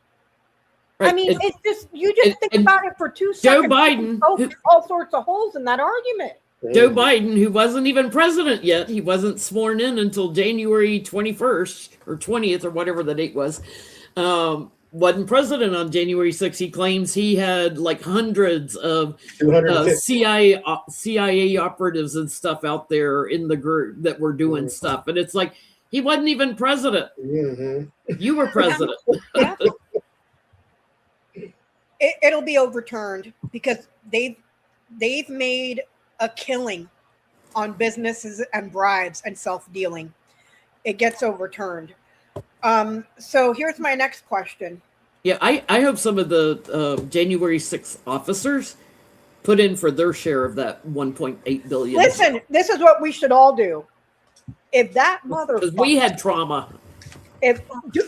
Right. I mean, it's just, you just think about it for 2 Joe seconds. Biden, All sorts of holes in that argument. Joe Biden, who wasn't even president yet, he wasn't sworn in until January 21st or 20th or whatever the date was, wasn't president on January 6th. He claims he had like hundreds of CIA operatives and stuff out there in the group that were doing stuff. And it's like, he wasn't even president. Mm-hmm. You were president. Yeah. It'll be overturned because they've made a killing on businesses and bribes and self-dealing. It gets overturned. So here's my next question. Yeah, I hope some of the January 6th officers put in for their share of that 1.8 billion. Listen, this is what we should all do. If that Because we had trauma. If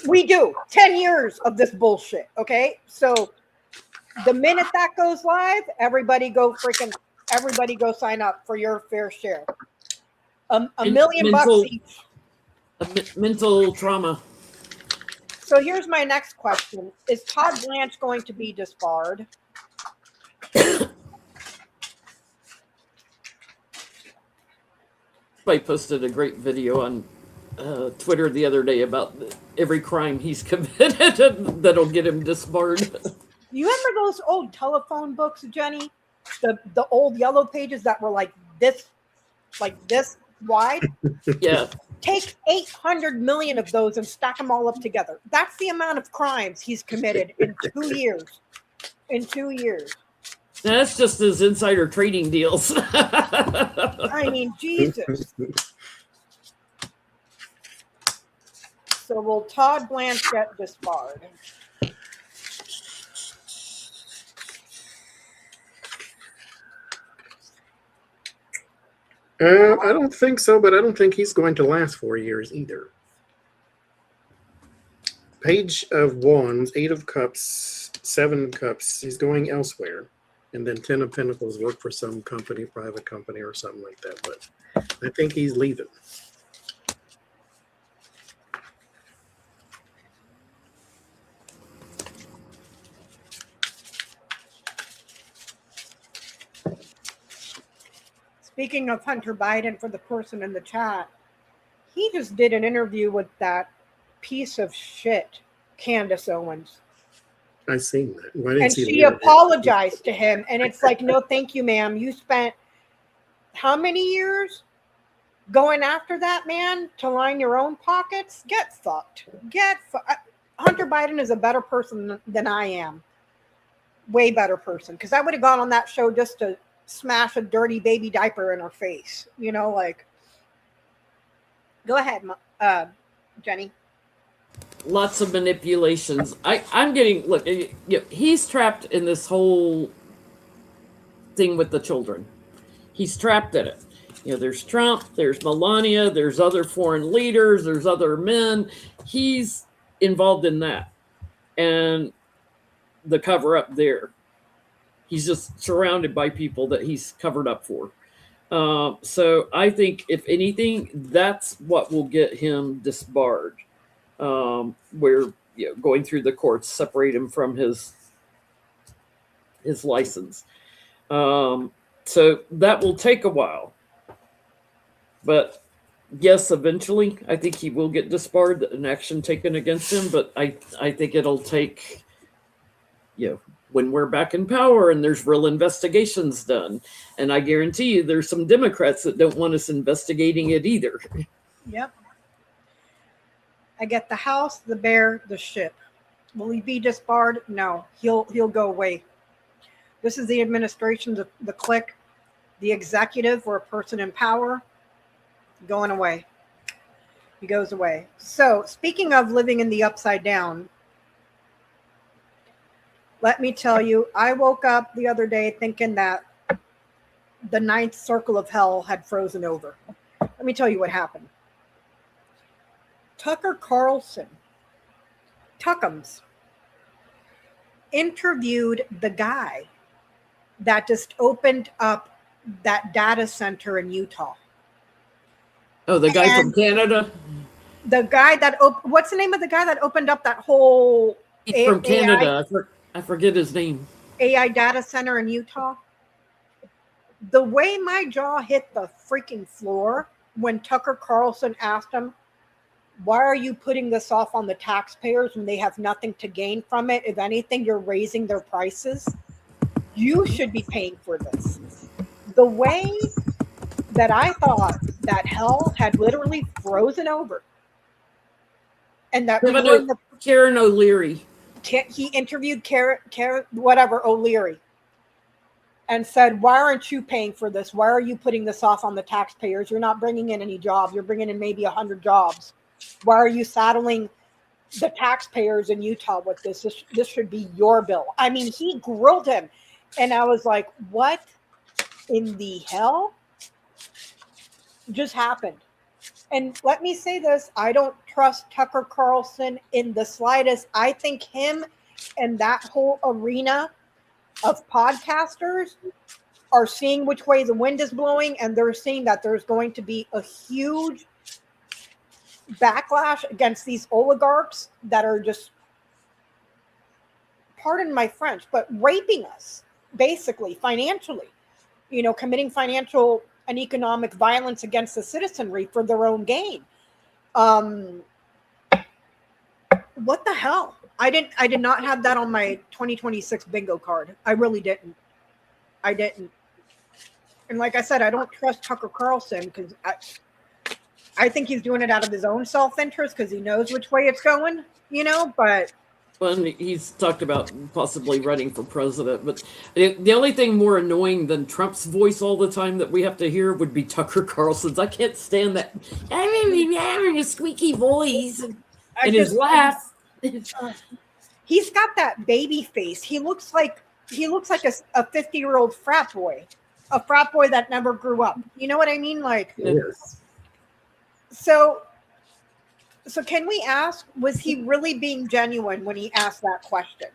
we do 10 years of this bullshit, okay? So the minute that goes live, everybody go sign up for your fair share. $1 million bucks each. Mental trauma. So here's my next question. Is Todd Blanche going to be disbarred? I posted a great video on Twitter the other day about every crime he's committed that'll get him disbarred. You remember those old telephone books, Jenny? The old yellow pages that were like this wide? Yeah. Take 800 million of those and stack them all up together. That's the amount of crimes he's committed in 2 years. In 2 years. That's just his insider trading deals. I mean, Jesus. So will Todd Blanche get disbarred? I don't think so, but I don't think he's going to last 4 years either. Page of Wands, 8 of Cups, 7 of Cups. He's going elsewhere. And then 10 of Pentacles, work for some company, private company or something like that. But I think he's leaving. Speaking of Hunter Biden, for the person in the chat, he just did an interview with that piece of shit, Candace Owens. I seen that. Well, I didn't And see the she interview. apologized to him. And it's like, no, thank you, ma'am. You spent how many years going after that man to line your own pockets? Get fucked. Hunter Biden is a better person than I am. Way better person. Because I would have gone on that show just to smash a dirty baby diaper in her face. You know, like, go ahead, Jenny. Lots of manipulations. I'm getting, look, he's trapped in this whole thing with the children. He's trapped in it. There's Trump, there's Melania, there's other foreign leaders, there's other men. He's involved in that. And the cover up there. He's just surrounded by people that he's covered up for. So I think, if anything, that's what will get him disbarred. Where going through the courts separate him from his license. So that will take a while. But yes, eventually, I think he will get disbarred, an action taken against him. But I think it'll take, when we're back in power and there's real investigations done. And I guarantee you there's some Democrats that don't want us investigating it either. Yep. I get the house, the bear, the ship. Will he be disbarred? No, he'll go away. This is the administration, the clique, the executive, or a person in power, going away. He goes away. So, speaking of living in the upside down, let me tell you, I woke up the other day thinking that the 9th circle of hell had frozen over. Let me tell you what happened. Tucker Carlson, Tuckums, interviewed the guy that just opened up that data center in Utah. Oh, the guy from Canada? The guy that, what's the name of the guy that opened up that whole He's from Canada. I forget his name. AI data center in Utah? The way my jaw hit the freaking floor when Tucker Carlson asked him, why are you putting this off on the taxpayers when they have nothing to gain from it? If anything, you're raising their prices. You should be paying for this. The way that I thought that hell had literally frozen over. And that Karen O'Leary. He interviewed Karen, whatever, O'Leary, and said, why aren't you paying for this? Why are you putting this off on the taxpayers? You're not bringing in any jobs. You're bringing in maybe 100 jobs. Why are you saddling the taxpayers in Utah with this? This should be your bill. I mean, he grilled him. And I was like, what in the hell just happened? And let me say this. I don't trust Tucker Carlson in the slightest. I think him and that whole arena of podcasters are seeing which way the wind is blowing. And they're seeing that there's going to be a huge backlash against these oligarchs that are just, pardon my French, but raping us, basically, financially, committing financial and economic violence against the citizenry for their own gain. What the hell? I did not have that on my 2026 bingo card. I really didn't. I didn't. And like I said, I don't trust Tucker Carlson because I think he's doing it out of his own self-interest because he knows which way it's going, but Well, he's talked about possibly running for president, but the only thing more annoying than Trump's voice all the time that we have to hear would be Tucker Carlson's. I can't stand that. His squeaky voice and his laugh. He's got that baby face. He looks like a 50-year-old frat boy, a frat boy that never grew up. You know what I mean? Like, Yes. So can we ask, was he really being genuine when he asked that question?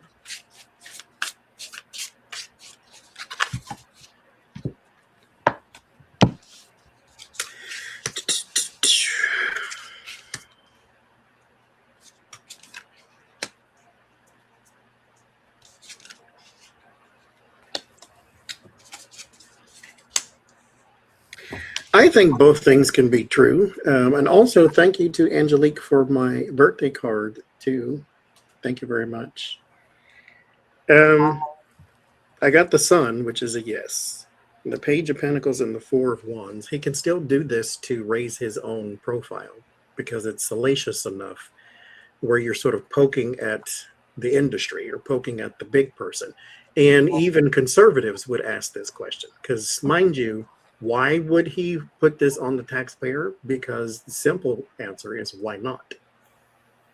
I think both things can be true. And also, thank you to Angelique for my birthday card, too. Thank you very much. I got the Sun, which is a yes. The Page of Pentacles and the Four of Wands. He can still do this to raise his own profile because it's salacious enough where you're sort of poking at the industry or poking at the big person. And even conservatives would ask this question because, mind you, why would he put this on the taxpayer? Because the simple answer is why not?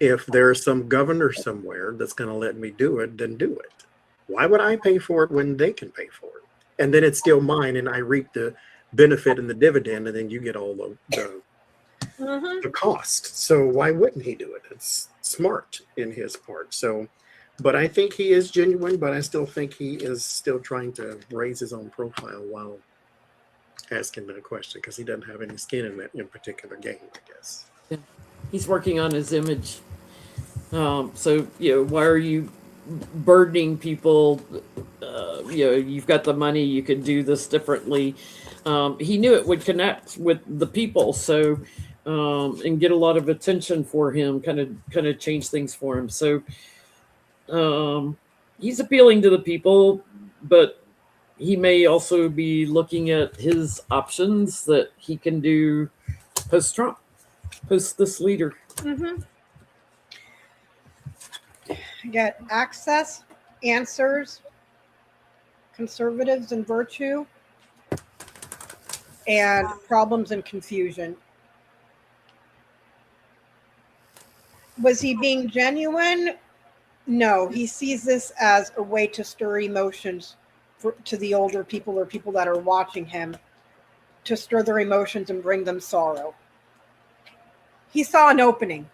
If there's some governor somewhere that's going to let me do it, then do it. Why would I pay for it when they can pay for it? And then it's still mine and I reap the benefit and the dividend and then you get all the cost. So why wouldn't he do it? It's smart in his part. So, but I think he is genuine, but I still think he is still trying to raise his own profile while asking that question because he doesn't have any skin in that in particular game, I guess. Yeah. He's working on his image. So, why are you burdening people? You've got the money, you could do this differently. He knew it would connect with the people, so and get a lot of attention for him, kind of change things for him. So he's appealing to the people, but he may also be looking at his options that he can do post-Trump, post this leader. Get access, answers, conservatives and virtue, and problems and confusion. Was he being genuine? No, he sees this as a way to stir emotions to the older people or people that are watching him, to stir their emotions and bring them sorrow. He saw an opening.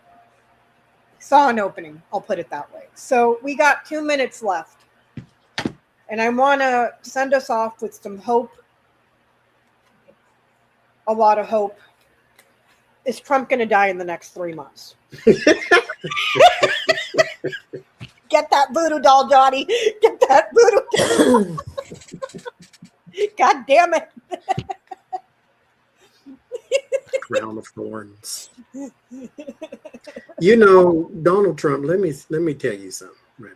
I'll put it that way. So we got 2 minutes left. And I want to send us off with some hope. A lot of hope. Is Trump going to die in the next 3 months? Get that voodoo doll, Johnny. Get that voodoo doll. God damn it. Crown of thorns. Donald Trump, let me tell you something right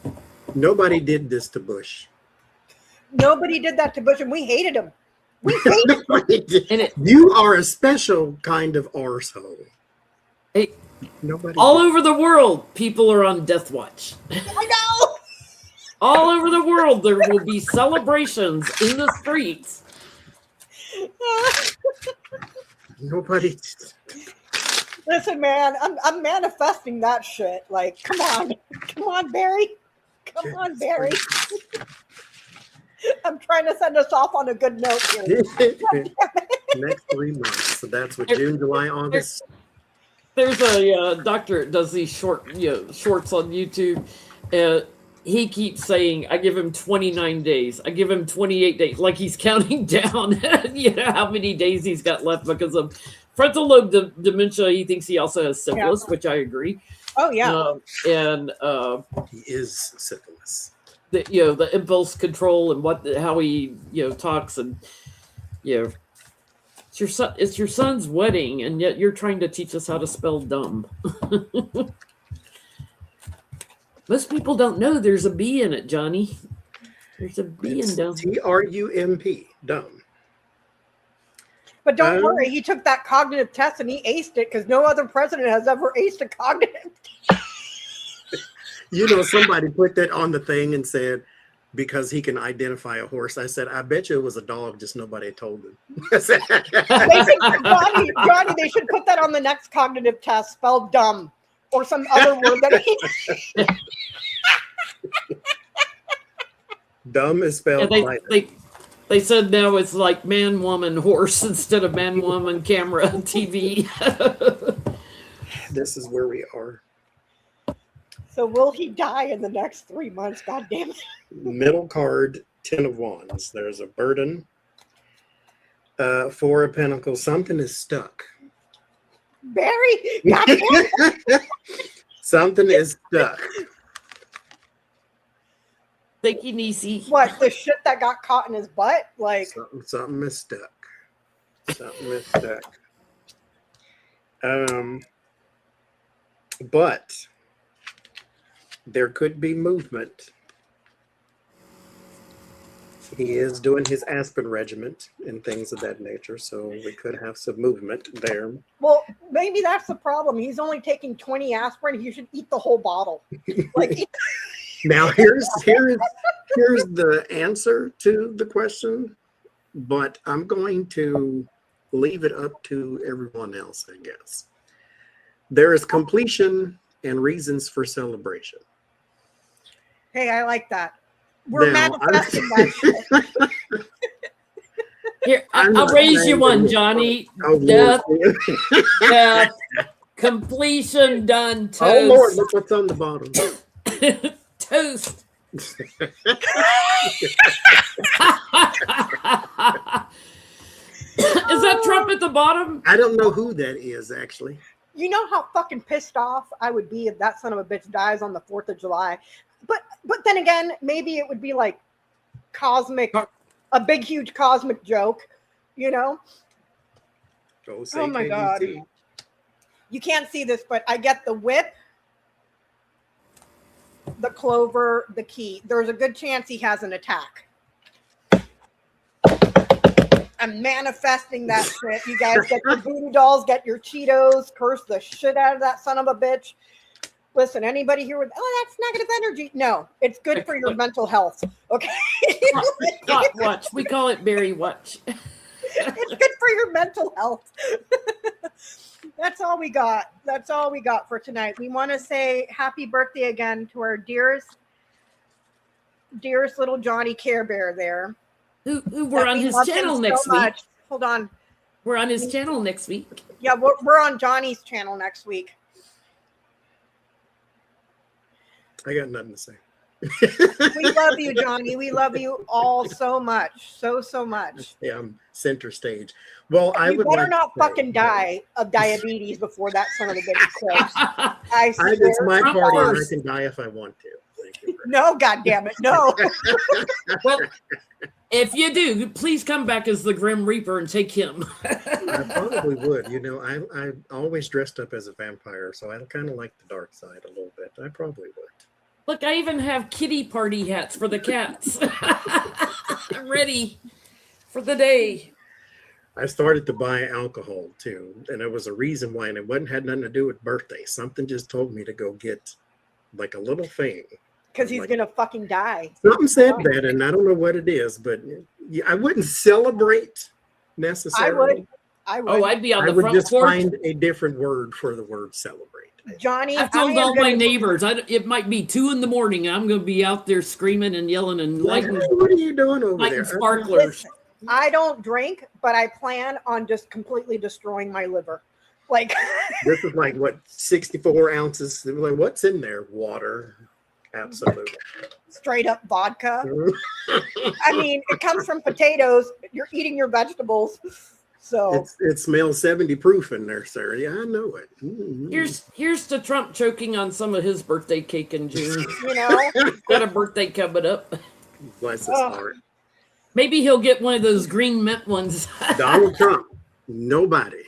now. Nobody did this to Bush. Nobody did that to Bush, and we hated him. We hated him. You are a special kind of arsehole. Hey, Nobody all did. over the world, people are on death watch. I know. All over the world, there will be celebrations in the streets. Nobody. Listen, man, I'm manifesting that shit. Like, come on, Barry. Come on, Barry. I'm trying to send us off on a good note here. Next 3 months. So that's what June, July, August. There's a doctor that does these shorts on YouTube. He keeps saying, I give him 29 days. I give him 28 days. Like he's counting down, how many days he's got left because of frontal lobe dementia. He thinks he also has syphilis, which I agree. Oh, yeah. He is syphilis. The impulse control and how he talks, and Yeah. It's your son's wedding, and yet you're trying to teach us how to spell dumb. Most people don't know there's a B in it, Johnny. There's a B in It's dumb. TRUMP, dumb. But don't worry, he took that cognitive test and he aced it because no other president has ever aced a cognitive test. You know, somebody put that on the thing and said, because he can identify a horse. I said, I bet you it was a dog, just nobody told him. They should, Johnny, they should put that on the next cognitive test, spelled dumb, or some other word that he. Dumb is spelled like they said now it's like man, woman, horse instead of man, woman, camera, TV. This is where we are. So will he die in the next 3 months? God damn it. Middle card, 10 of Wands. There's a burden. 4 of Pentacles. Something is stuck. Barry, God damn it. Something is stuck. Take it easy. What, the shit that got caught in his butt? Like, Something is stuck. Something is stuck. But there could be movement. He is doing his aspirin regiment and things of that nature, so we could have some movement there. well, maybe that's the problem. He's only taking 20 aspirin. He should eat the whole bottle. Like, Now here's the answer to the question, but I'm going to leave it up to everyone else, I guess. There is completion and reasons for celebration. hey, I like that. We're Now, manifesting that shit. Here, I'm I'll not raise saying you one, that- Johnny. Oh, Death, Lord. death, completion done. Toast. Oh, Lord, look what's on the bottom. Toast. Is that Trump at the bottom? I don't know who that is, actually. You know how fucking pissed off I would be if that son of a bitch dies on the 4th of July. But then again, maybe it would be like cosmic, a big, huge cosmic joke, you know? Go say Oh my God. KBT. You can't see this, but I get the whip, the clover, the key. There's a good chance he has an attack. I'm manifesting that shit. You guys get your voodoo dolls, get your Cheetos, curse the shit out of that son of a bitch. Listen, anybody here with, oh, that's negative energy? No, it's good for your mental health. Okay. Clock watch. We call it Berry watch. It's good for your mental health. That's all we got. That's all we got for tonight. We want to say happy birthday again to our dearest little Johnny Care Bear there. Who we're That on we his love him channel so next week. much. Hold on. We're on his channel next week. Yeah, we're on Johnny's channel next week. I got nothing to say. We love you, Johnny. We love you all so much. So much. Yeah, I'm center stage. Well, I You would better like not to say, fucking die of diabetes before that son of a bitch quits. I swear. It's my Trump party and I first. can die if I want to. Thank you. No, goddammit, no. Well, if you do, please come back as the Grim Reaper and take him. I probably would. You know, I always dressed up as a vampire, so I kind of like the dark side a little bit. I probably would. Look, I even have kitty party hats for the cats. I'm ready for the day. I started to buy alcohol too, and there was a reason why, and it had nothing to do with birthday. Something just told me to go get like a little thing. Because he's going to fucking die. Something said that, and I don't know what it is, but I wouldn't celebrate necessarily. I would. Oh, I'd be on I the would front just porch. find a different word for the word celebrate. Johnny, I told am all my gonna- neighbors, it might be 2 a.m. and I'm going to be out there screaming and yelling and lighting What are you doing over lighting there? sparklers. Listen, I don't drink, but I plan on just completely destroying my liver. Like, This is like what 64 ounces. Like, what's in there? Water. Absolutely. straight up vodka. I mean, it comes from potatoes. You're eating your vegetables. So It smells 70 proof in there, sir. Yeah, I know it. Mhm. Here's to Trump choking on some of his birthday cake in June. you know, Got a birthday coming up. Bless his Oh. heart. Maybe he'll get one of those green mint ones. Donald Trump. Nobody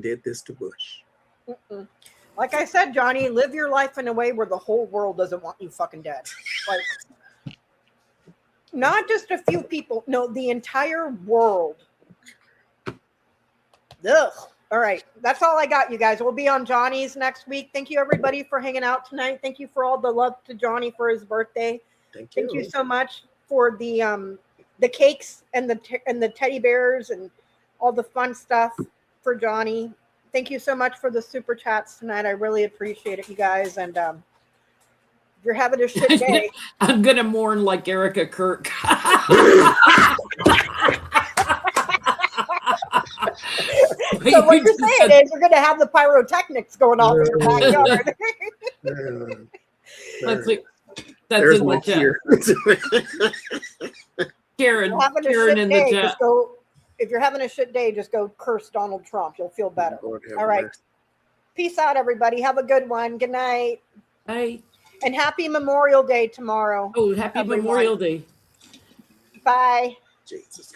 did this to Bush. Mm-mm. Like I said, Johnny, live your life in a way where the whole world doesn't want you fucking dead. Like, not just a few people. No, the entire world. Ugh. All right. That's all I got, you guys. We'll be on Johnny's next week. Thank you, everybody, for hanging out tonight. Thank you for all the love to Johnny for his birthday. Thank you. Thank you so much for the cakes and the teddy bears and all the fun stuff for Johnny. Thank you so much for the super chats tonight. I really appreciate it, you guys. And if you're having a shit day, I'm gonna mourn like Erica Kirk. so what you're saying is you're going to have the pyrotechnics going off in your backyard. That's in the chat. Karen in the chat. If you're having a shit day, just go curse Donald Trump. You'll feel better. All right. Peace out, everybody. Have a good one. Good night. Bye. And happy Memorial Day tomorrow. Oh, happy Memorial Day. Bye. Jesus.